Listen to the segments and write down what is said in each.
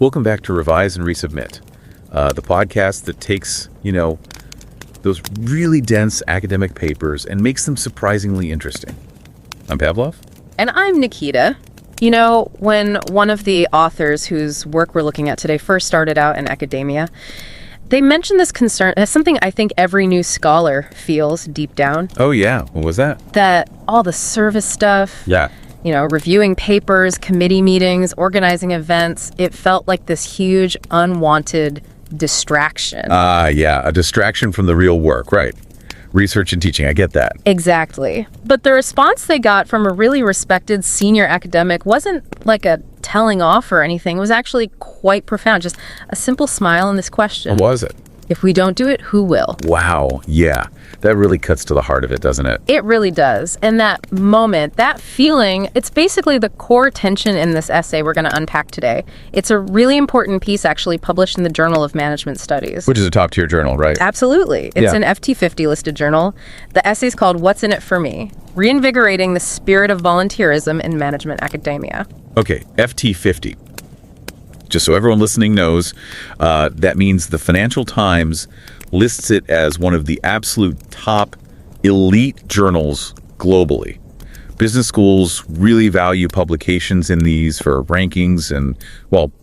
Welcome back to Revise and Resubmit, the podcast that takes, those really dense academic papers and makes them surprisingly interesting. I'm Pavlov. And I'm Nikita. You know, when one of the authors whose work we're looking at today first started out in academia, they mentioned this concern as something I think every new scholar feels deep down. Oh, yeah. What was that? That all the service stuff, reviewing papers, committee meetings, organizing events, it felt like this huge unwanted distraction. A distraction from the real work, right. Research and teaching, I get that. Exactly. But the response they got from a really respected senior academic wasn't like a telling off or anything. It was actually quite profound. Just a simple smile and this question. What was it? If we don't do it, who will? Wow, yeah. That really cuts to the heart of it, doesn't it? It really does. And that moment, that feeling, it's basically the core tension in this essay we're going to unpack today. It's a really important piece actually published in the Journal of Management Studies. Which is a top-tier journal, right? Absolutely. It's an FT50 listed journal. The essay's called What's in It for Me? Reinvigorating the Spirit of Volunteerism in Management Academia. Okay, FT50. Just so everyone listening knows, that means the Financial Times lists it as one of the absolute top elite journals globally. Business schools really value publications in these for rankings and,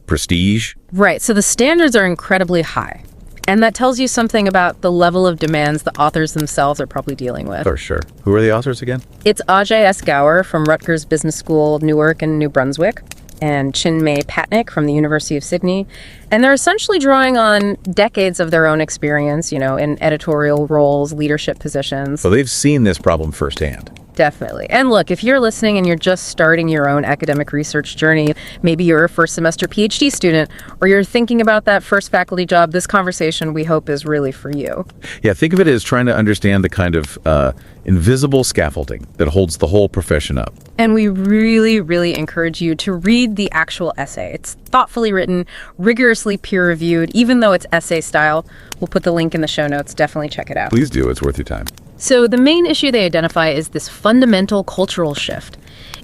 prestige. Right, so the standards are incredibly high. And that tells you something about the level of demands the authors themselves are probably dealing with. For sure. Who are the authors again? It's Ajay S. Gower from Rutgers Business School, Newark and New Brunswick, and Chinmay Patnaik from the University of Sydney. And they're essentially drawing on decades of their own experience, in editorial roles, leadership positions. So they've seen this problem firsthand. Definitely. And look, if you're listening and you're just starting your own academic research journey, maybe you're a first semester PhD student, or you're thinking about that first faculty job, this conversation we hope is really for you. Yeah, think of it as trying to understand the kind of invisible scaffolding that holds the whole profession up. And we really, really encourage you to read the actual essay. It's thoughtfully written, rigorously peer-reviewed, even though it's essay style. We'll put the link in the show notes. Definitely check it out. Please do. It's worth your time. So the main issue they identify is this fundamental cultural shift.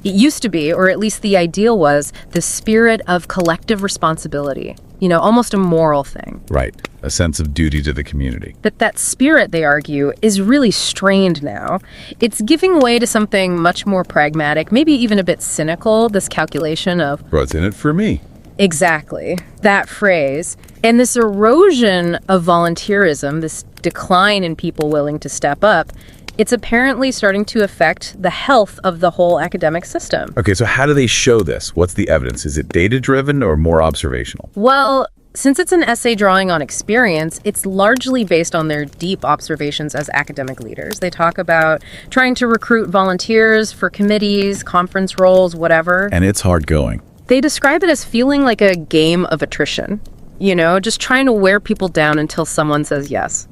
It used to be, or at least the ideal was, the spirit of collective responsibility. Almost a moral thing. Right. A sense of duty to the community. But that spirit, they argue, is really strained now. It's giving way to something much more pragmatic, maybe even a bit cynical, this calculation of what's in it for me. Exactly. That phrase. And this erosion of volunteerism, this decline in people willing to step up, it's apparently starting to affect the health of the whole academic system. Okay, so how do they show this? What's the evidence? Is it data-driven or more observational? Well, since it's an essay drawing on experience, it's largely based on their deep observations as academic leaders. They talk about trying to recruit volunteers for committees, conference roles, whatever. And it's hard going. They describe it as feeling like a game of attrition. Just trying to wear people down until someone says yes.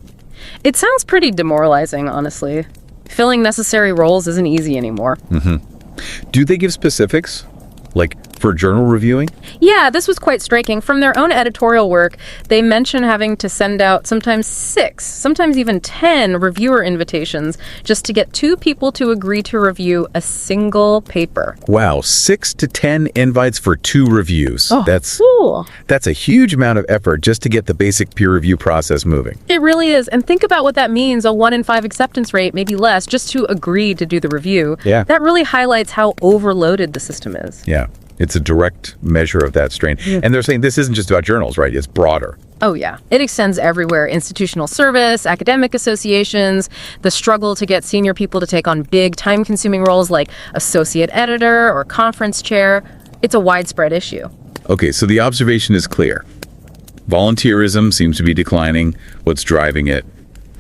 It sounds pretty demoralizing, honestly. Filling necessary roles isn't easy anymore. Mm-hmm. Do they give specifics? Like for journal reviewing? Yeah, this was quite striking. From their own editorial work, they mention having to send out sometimes 6, sometimes even 10 reviewer invitations just to get 2 people to agree to review a single paper. Wow, 6 to 10 invites for 2 reviews. Oh, that's a huge amount of effort just to get the basic peer review process moving. It really is. And think about what that means, a 1 in 5 acceptance rate, maybe less, just to agree to do the review. Yeah. That really highlights how overloaded the system is. Yeah. It's a direct measure of that strain. Yeah. And they're saying this isn't just about journals, right? It's broader. Oh, yeah. It extends everywhere. Institutional service, academic associations, the struggle to get senior people to take on big, time-consuming roles like associate editor or conference chair. It's a widespread issue. Okay, so the observation is clear. Volunteerism seems to be declining. What's driving it?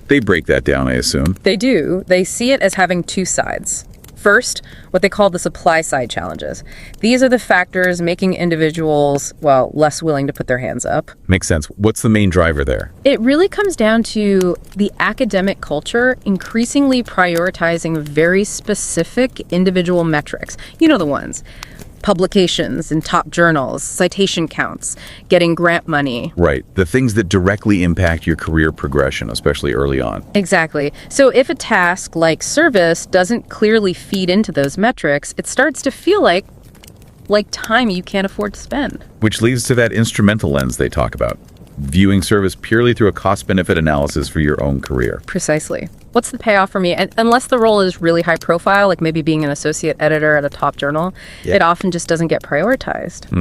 They break that down, I assume. They do. They see it as having 2 sides. First, what they call the supply side challenges. These are the factors making individuals, less willing to put their hands up. Makes sense. What's the main driver there? It really comes down to the academic culture increasingly prioritizing very specific individual metrics. You know the ones. Publications in top journals, citation counts, getting grant money. Right. The things that directly impact your career progression, especially early on. Exactly. So if a task like service doesn't clearly feed into those metrics, it starts to feel like, like time you can't afford to spend. Which leads to that instrumental lens they talk about, viewing service purely through a cost-benefit analysis for your own career. Precisely. What's the payoff for me? And unless the role is really high profile, like maybe being an associate editor at a top journal, it often just doesn't get prioritized.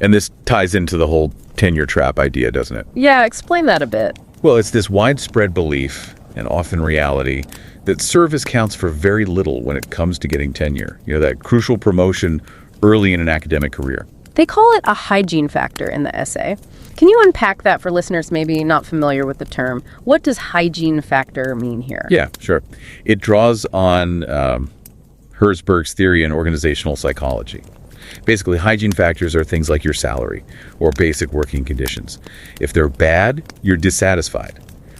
And this ties into the whole tenure trap idea, doesn't it? Yeah, explain that a bit. Well, it's this widespread belief, and often reality, that service counts for very little when it comes to getting tenure. You know, that crucial promotion early in an academic career. They call it a hygiene factor in the essay. Can you unpack that for listeners maybe not familiar with the term? What does hygiene factor mean here? Yeah, sure. It draws on Herzberg's theory in organizational psychology. Basically, hygiene factors are things like your salary or basic working conditions. If they're bad, you're dissatisfied.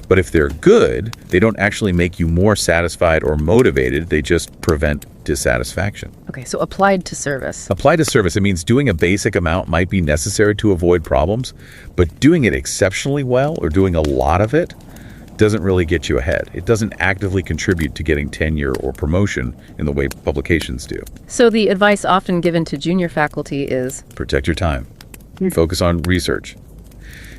But if they're good, they don't actually make you more satisfied or motivated. They just prevent dissatisfaction. Okay, so applied to service. Applied to service, it means doing a basic amount might be necessary to avoid problems, but doing it exceptionally well or doing a lot of it doesn't really get you ahead. It doesn't actively contribute to getting tenure or promotion in the way publications do. So the advice often given to junior faculty is Protect your time. Focus on research.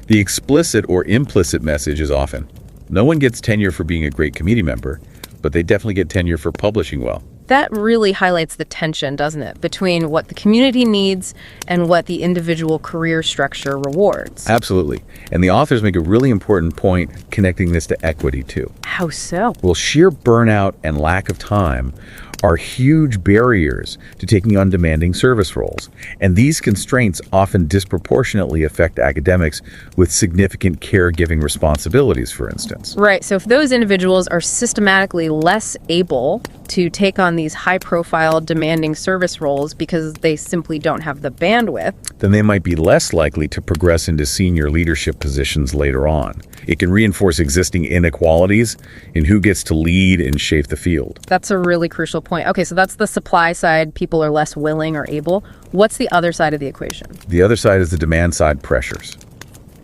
The explicit or implicit message is often, no one gets tenure for being a great committee member, but they definitely get tenure for publishing well. that really highlights the tension, doesn't it, between what the community needs and what the individual career structure rewards. Absolutely. And the authors make a really important point connecting this to equity, too. How so? Well, sheer burnout and lack of time are huge barriers to taking on demanding service roles. And these constraints often disproportionately affect academics with significant caregiving responsibilities, for instance. Right. So if those individuals are systematically less able to take on these high-profile, demanding service roles because they simply don't have the bandwidth, then they might be less likely to progress into senior leadership positions later on. It can reinforce existing inequalities in who gets to lead and shape the field. that's a really crucial point. Okay, so that's the supply side. People are less willing or able. What's the other side of the equation? The other side is the demand side pressures.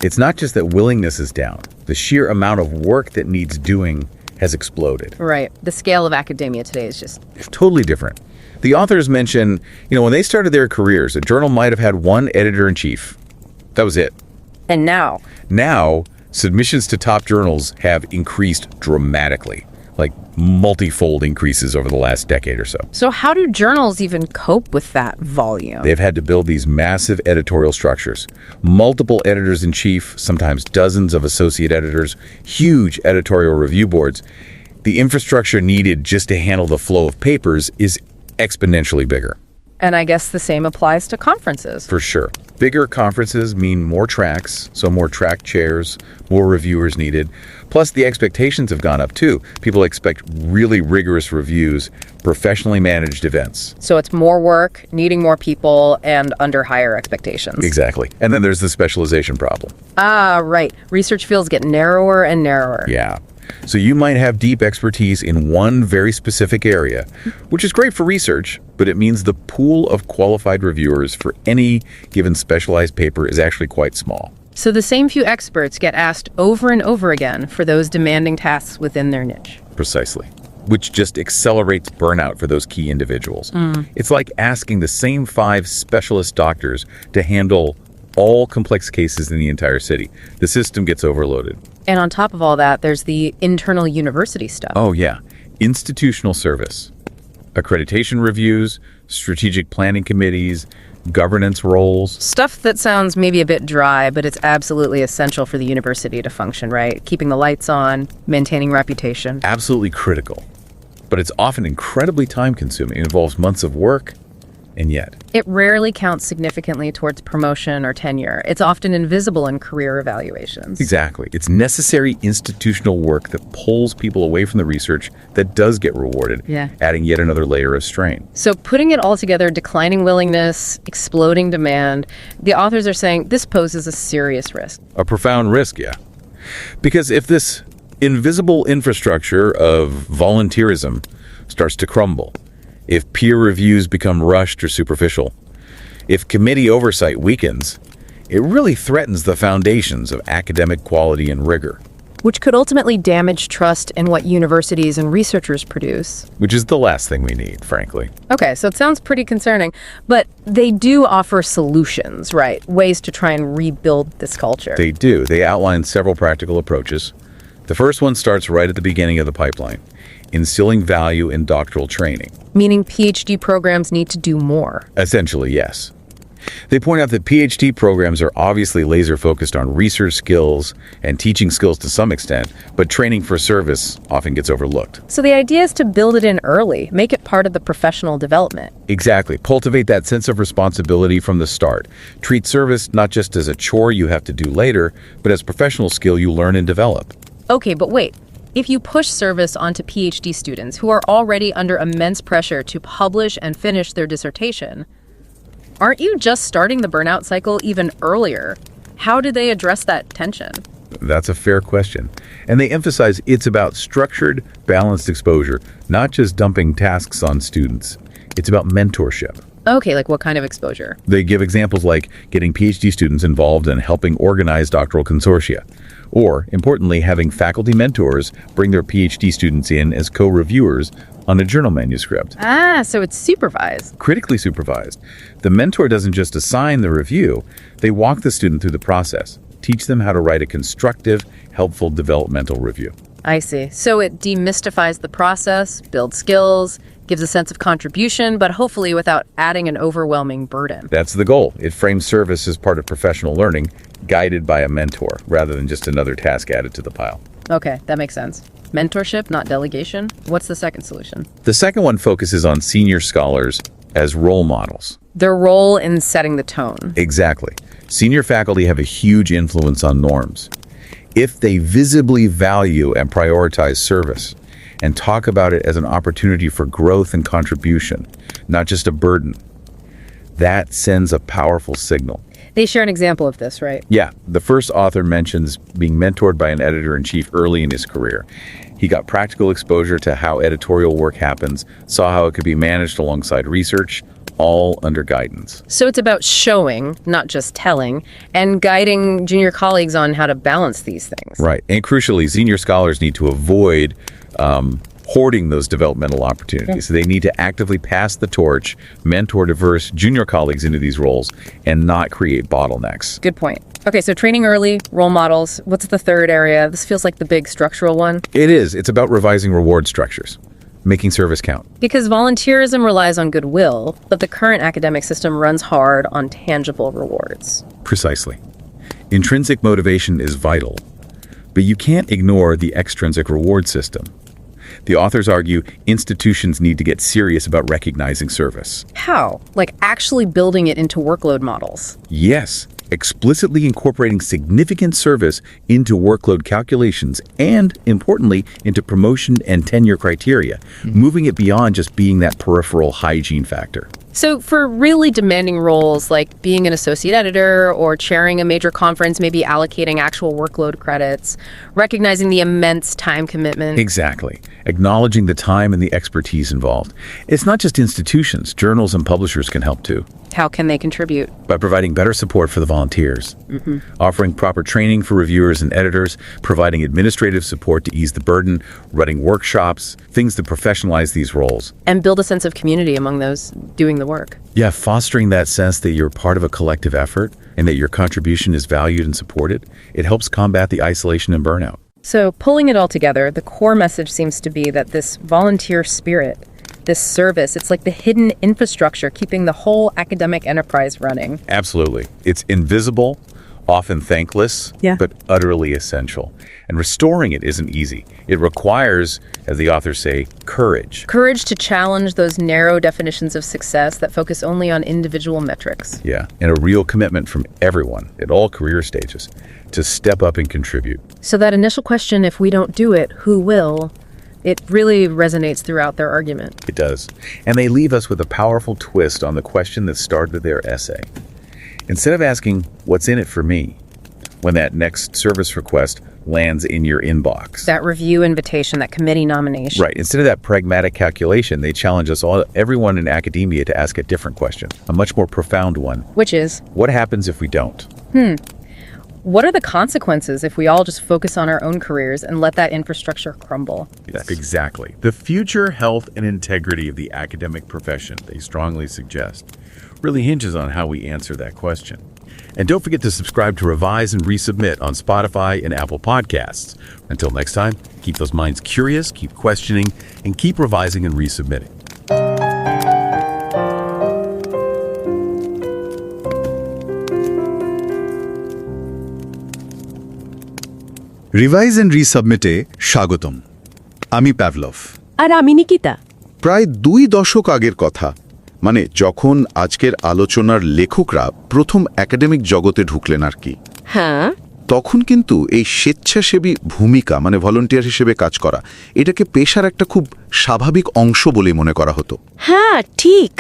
It's not just that willingness is down. The sheer amount of work that needs doing has exploded. Right. The scale of academia today is just... It's totally different. The authors mention, when they started their careers, a journal might have had one editor-in-chief. That was it. And now... Now, submissions to top journals have increased dramatically, like multifold increases over the last decade or so. So how do journals even cope with that volume? They've had to build these massive editorial structures. Multiple editors-in-chief, sometimes dozens of associate editors, huge editorial review boards. The infrastructure needed just to handle the flow of papers is exponentially bigger. And I guess the same applies to conferences. For sure. Bigger conferences mean more tracks, so more track chairs, more reviewers needed. Plus, the expectations have gone up too. People expect really rigorous reviews, professionally managed events. So it's more work, needing more people, and under higher expectations. Exactly. And then there's the specialization problem. Ah, right. Research fields get narrower and narrower. Yeah. So you might have deep expertise in one very specific area, which is great for research, but it means the pool of qualified reviewers for any given specialized paper is actually quite small. So the same few experts get asked over and over again for those demanding tasks within their niche. Precisely. Which just accelerates burnout for those key individuals. It's like asking the same 5 specialist doctors to handle all complex cases in the entire city. The system gets overloaded. And on top of all that, there's the internal university stuff. Oh, yeah. Institutional service. Accreditation reviews, strategic planning committees, governance roles. Stuff that sounds maybe a bit dry, but it's absolutely essential for the university to function, right? Keeping the lights on, maintaining reputation. Absolutely critical. But it's often incredibly time-consuming. It involves months of work, and yet It rarely counts significantly towards promotion or tenure. It's often invisible in career evaluations. Exactly. It's necessary institutional work that pulls people away from the research that does get rewarded, Yeah. adding yet another layer of strain. So putting it all together, declining willingness, exploding demand, the authors are saying this poses a serious risk. A profound risk, yeah. Because if this invisible infrastructure of volunteerism starts to crumble, if peer reviews become rushed or superficial, if committee oversight weakens, it really threatens the foundations of academic quality and rigor. which could ultimately damage trust in what universities and researchers produce. Which is the last thing we need, frankly. Okay, so it sounds pretty concerning, but they do offer solutions, right? Ways to try and rebuild this culture. They do. They outline several practical approaches. The first one starts right at the beginning of the pipeline, instilling value in doctoral training. Meaning PhD programs need to do more. Essentially, yes. They point out that PhD programs are obviously laser-focused on research skills and teaching skills to some extent, but training for service often gets overlooked. So the idea is to build it in early, make it part of the professional development. Exactly. Cultivate that sense of responsibility from the start. Treat service not just as a chore you have to do later, but as professional skill you learn and develop. Okay, but wait. If you push service onto PhD students who are already under immense pressure to publish and finish their dissertation, aren't you just starting the burnout cycle even earlier? How do they address that tension? That's a fair question. And they emphasize it's about structured, balanced exposure, not just dumping tasks on students. It's about mentorship. Okay, like what kind of exposure? They give examples like getting PhD students involved in helping organize doctoral consortia, or, importantly, having faculty mentors bring their PhD students in as co-reviewers on a journal manuscript. Ah, so it's supervised. Critically supervised. The mentor doesn't just assign the review, they walk the student through the process, teach them how to write a constructive, helpful developmental review. I see. So it demystifies the process, builds skills, gives a sense of contribution, but hopefully without adding an overwhelming burden. That's the goal. It frames service as part of professional learning, guided by a mentor, rather than just another task added to the pile. Okay, that makes sense. Mentorship, not delegation. What's the second solution? The second one focuses on senior scholars as role models. Their role in setting the tone. Exactly. Senior faculty have a huge influence on norms. If they visibly value and prioritize service and talk about it as an opportunity for growth and contribution, not just a burden, that sends a powerful signal. They share an example of this, right? Yeah, the first author mentions being mentored by an editor-in-chief early in his career. He got practical exposure to how editorial work happens, saw how it could be managed alongside research, all under guidance. So it's about showing, not just telling, and guiding junior colleagues on how to balance these things. Right, and crucially, senior scholars need to avoid hoarding those developmental opportunities. So they need to actively pass the torch, mentor diverse junior colleagues into these roles, and not create bottlenecks. Good point. Okay, so training early, role models. What's the third area? This feels like the big structural one. It is. It's about revising reward structures, making service count. Because volunteerism relies on goodwill, but the current academic system runs hard on tangible rewards. Precisely. Intrinsic motivation is vital, but you can't ignore the extrinsic reward system. The authors argue institutions need to get serious about recognizing service. How? Like actually building it into workload models? Yes, explicitly incorporating significant service into workload calculations and, importantly, into promotion and tenure criteria, moving it beyond just being that peripheral hygiene factor. So for really demanding roles like being an associate editor or chairing a major conference, maybe allocating actual workload credits, recognizing the immense time commitment. Exactly. Acknowledging the time and the expertise involved. It's not just institutions, journals and publishers can help too. How can they contribute? By providing better support for the volunteers, offering proper training for reviewers and editors, providing administrative support to ease the burden, running workshops, things to professionalize these roles. And build a sense of community among those doing the work. Yeah, fostering that sense that you're part of a collective effort and that your contribution is valued and supported, it helps combat the isolation and burnout. So pulling it all together, the core message seems to be that this volunteer spirit, this service, it's like the hidden infrastructure keeping the whole academic enterprise running. Absolutely. It's invisible, often thankless, but utterly essential. And restoring it isn't easy. It requires, as the authors say, courage. Courage to challenge those narrow definitions of success that focus only on individual metrics. Yeah, and a real commitment from everyone at all career stages to step up and contribute. So that initial question, if we don't do it, who will? It really resonates throughout their argument. It does. And they leave us with a powerful twist on the question that started their essay. Instead of asking, what's in it for me, when that next service request lands in your inbox. That review invitation, that committee nomination. Right. Instead of that pragmatic calculation, they challenge us all, everyone in academia, to ask a different question, a much more profound one. Which is? What happens if we don't? what are the consequences if we all just focus on our own careers and let that infrastructure crumble? Yes, exactly. The future health and integrity of the academic profession, they strongly suggest, really hinges on how we answer that question. And don't forget to subscribe to Revise and Resubmit on Spotify and Apple Podcasts. Until next time, keep those minds curious, keep questioning, and keep revising and resubmitting. Revise and রিসাবমিটে স্বাগতম। আমি Pavlov. আর আমি নিকিতা। প্রায় 2 দশক আগের কথা, মানে যখন আজকের আলোচনার লেখকরা প্রথম একাডেমিক জগতে ঢুকলেন আর কি, হ্যাঁ, তখন কিন্তু এই স্বেচ্ছাসেবী ভূমিকা মানে ভলান্টিয়ার হিসেবে কাজ করা এটাকে পেশার একটা খুব স্বাভাবিক অংশ বলে মনে করা হতো। হ্যাঁ ঠিক,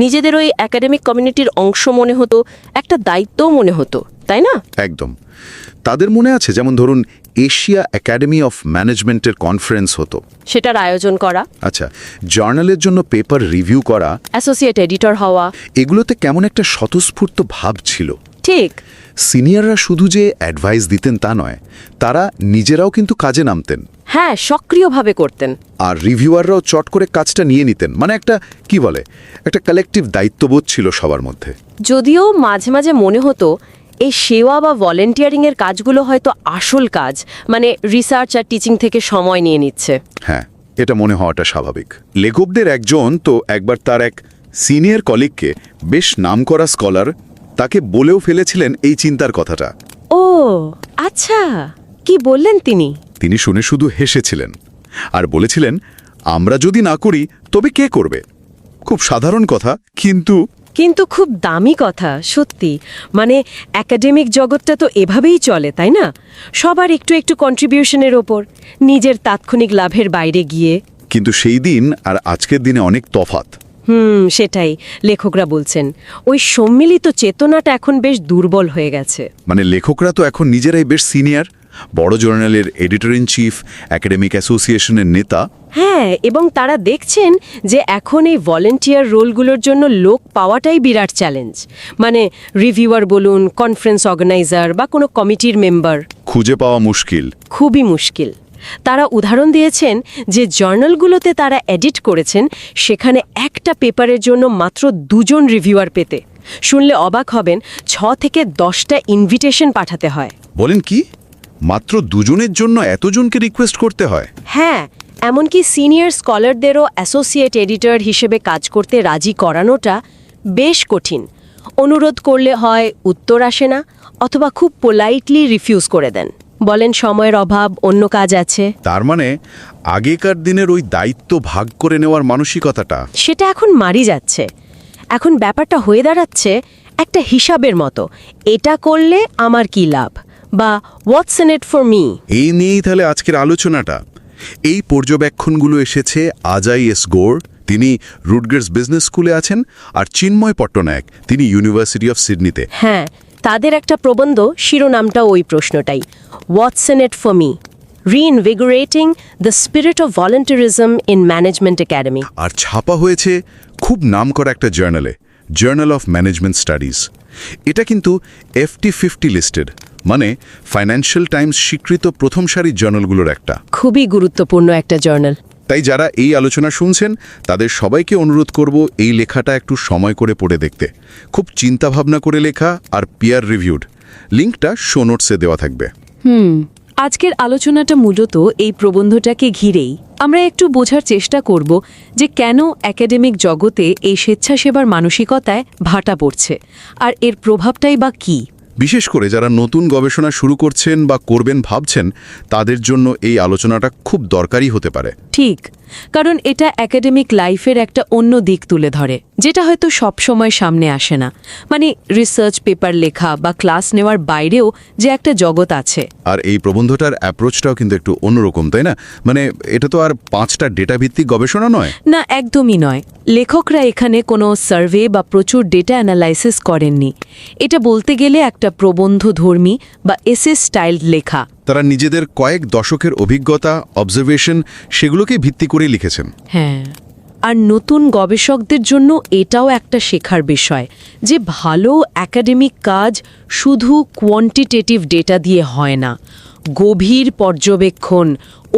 নিজেদের ওই একাডেমিক কমিউনিটির অংশ মনে হতো, একটা দায়িত্বও মনে হতো, তাই না? একদম। তাদের মনে আছে যেমন ধরুন এশিয়া একাডেমি অফ ম্যানেজমেন্টের কনফারেন্স হতো, সেটার আয়োজন করা, আচ্ছা, জার্নালের জন্য পেপার রিভিউ করা, অ্যাসোসিয়েট এডিটর হওয়া, এগুলোতে কেমন একটা স্বতঃস্ফূর্ত ভাব ছিল। ঠিক। সিনিয়ররা শুধু যে অ্যাডভাইস দিতেন তা নয়, তারা নিজেরাও কিন্তু কাজে নামতেন। হ্যাঁ, সক্রিয়ভাবে করতেন। আর রিভিউয়াররাও চট করে কাজটা নিয়ে নিতেন, মানে একটা কি বলে, একটা কালেকটিভ দায়িত্ববোধ ছিল সবার মধ্যে। যদিও মাঝে মাঝে মনে হতো এই সেবা বা ভলেন্টিয়ারিংয়ের কাজগুলো হয়তো আসল কাজ, মানে রিসার্চ আর টিচিং থেকে সময় নিয়ে নিচ্ছে। হ্যাঁ, এটা মনে হওয়াটা স্বাভাবিক। লেখকদের একজন তো একবার তার এক সিনিয়র কলিগকে, বেশ নামকরা স্কলার, তাকে বলেও ফেলেছিলেন এই চিন্তার কথাটা। ও আচ্ছা, কি বললেন তিনি? তিনি শুনে শুধু হেসেছিলেন আর বলেছিলেন, আমরা যদি না করি তবে কে করবে? খুব সাধারণ কথা, কিন্তু খুব দামি কথা, সত্যি। মানে একাডেমিক জগৎটা তো এভাবেই চলে, তাই না? সবার একটু একটু কন্ট্রিবিউশনের ওপর, নিজের তাৎক্ষণিক লাভের বাইরে গিয়ে। কিন্তু সেই দিন আর আজকের দিনে অনেক তফাৎ। সেটাই লেখকরা বলছেন, ওই সম্মিলিত চেতনাটা এখন বেশ দুর্বল হয়ে গেছে। মানে লেখকরা তো এখন নিজেরাই বেশ সিনিয়র, বড় জার্নালের এডিটর ইন চিফ, একাডেমিক অ্যাসোসিয়েশনের নেতা। হ্যাঁ, এবং তারা দেখছেন যে এখন এই ভলেন্টিয়ার রোলগুলোর জন্য লোক পাওয়াটাই বিরাট চ্যালেঞ্জ। মানে রিভিউয়ার বলুন, কনফারেন্স অর্গানাইজার বা কোনো কমিটির মেম্বার খুঁজে পাওয়া মুশকিল, খুবই মুশকিল। তারা উদাহরণ দিয়েছেন যে জার্নালগুলোতে তারা এডিট করেছেন, সেখানে একটা পেপারের জন্য মাত্র 2 জন রিভিউয়ার পেতে। শুনলে অবাক হবেন, 6 থেকে 10টা ইনভিটেশন পাঠাতে হয়। বলেন কি, মাত্র 2 জনের জন্য এতজনকে রিকোয়েস্ট করতে হয়? হ্যাঁ, এমনকি সিনিয়র স্কলারদেরও অ্যাসোসিয়েট এডিটর হিসেবে কাজ করতে রাজি করানোটা বেশ কঠিন। অনুরোধ করলে হয় উত্তর আসে না, অথবা খুব পোলাইটলি রিফিউজ করে দেন, বলেন সময়ের অভাব, অন্য কাজ আছে। তার মানে আগেকার দিনের ওই দায়িত্ব ভাগ করে নেওয়ার মানসিকতাটা, সেটা এখন মারি যাচ্ছে। এখন ব্যাপারটা হয়ে দাঁড়াচ্ছে একটা হিসাবের মতো, এটা করলে আমার কি লাভ, বা হোয়াটস ইন ইট ফর মি। এই নিয়েই তাহলে আজকের আলোচনাটা। এই পর্যবেক্ষণগুলো এসেছে আজাই এস গোর, তিনি রুটগার্স বিজনেস স্কুলে আছেন, আর চিন্ময় পট্টনায়ক, তিনি ইউনিভার্সিটি অফ সিডনিতে। হ্যাঁ, তাদের একটা প্রবন্ধ, শিরোনামটা ওই প্রশ্নটাই, what's in it for me, reinvigorating the spirit of volunteerism in management academy. আর ছাপা হয়েছে খুব নামকরা একটা জার্নালে, জার্নাল অফ ম্যানেজমেন্ট স্টাডিজ। এটা কিন্তু FT50 লিস্টেড, মানে ফাইন্যান্সিয়াল টাইমস স্বীকৃত প্রথম সারির জার্নালগুলোর একটা। খুবই গুরুত্বপূর্ণ একটা জার্নাল। তাই যারা এই আলোচনা শুনছেন তাদের সবাইকে অনুরোধ করব এই লেখাটা একটু সময় করে পড়ে দেখতে। খুব চিন্তাভাবনা করে লেখা আর পিয়ার রিভিউড। লিঙ্কটা শো নোটসে দেওয়া থাকবে। আজকের আলোচনাটা মূলত এই প্রবন্ধটাকে ঘিরেই। আমরা একটু বোঝার চেষ্টা করব যে কেন একাডেমিক জগতে এই স্বেচ্ছাসেবার মানসিকতায় ভাটা পড়ছে, আর এর প্রভাবটাই বা কী। বিশেষ করে যারা নতুন গবেষণা শুরু করছেন বা করবেন ভাবছেন, তাদের জন্য এই আলোচনাটা খুব দরকারি হতে পারে। ঠিক, কারণ এটা একাডেমিক লাইফের একটা অন্য দিক তুলে ধরে, যেটা হয়তো সবসময় সামনে আসে না। মানে রিসার্চ পেপার লেখা বা ক্লাস নেওয়ার বাইরেও যে একটা জগৎ আছে। আর এই প্রবন্ধটার অ্যাপ্রোচটাও কিন্তু একটু অন্যরকম, তাই না? মানে এটা তো আর 5টা ডেটা ভিত্তিক গবেষণা নয়। না, একদমই নয়। লেখকরা এখানে কোনো সার্ভে বা প্রচুর ডেটা অ্যানালাইসিস করেননি। এটা বলতে গেলে একটা প্রবন্ধধর্মী বা এসে স্টাইল লেখা। তারা নিজেদের কয়েক দশকের অভিজ্ঞতা, অবজারভেশন, সেগুলোকে ভিত্তি করে লিখেছেন। হ্যাঁ, আর নতুন গবেষকদের জন্য এটাও একটা শেখার বিষয় যে ভালো একাডেমিক কাজ শুধু কোয়ান্টিটেটিভ ডেটা দিয়ে হয় না, গভীর পর্যবেক্ষণ,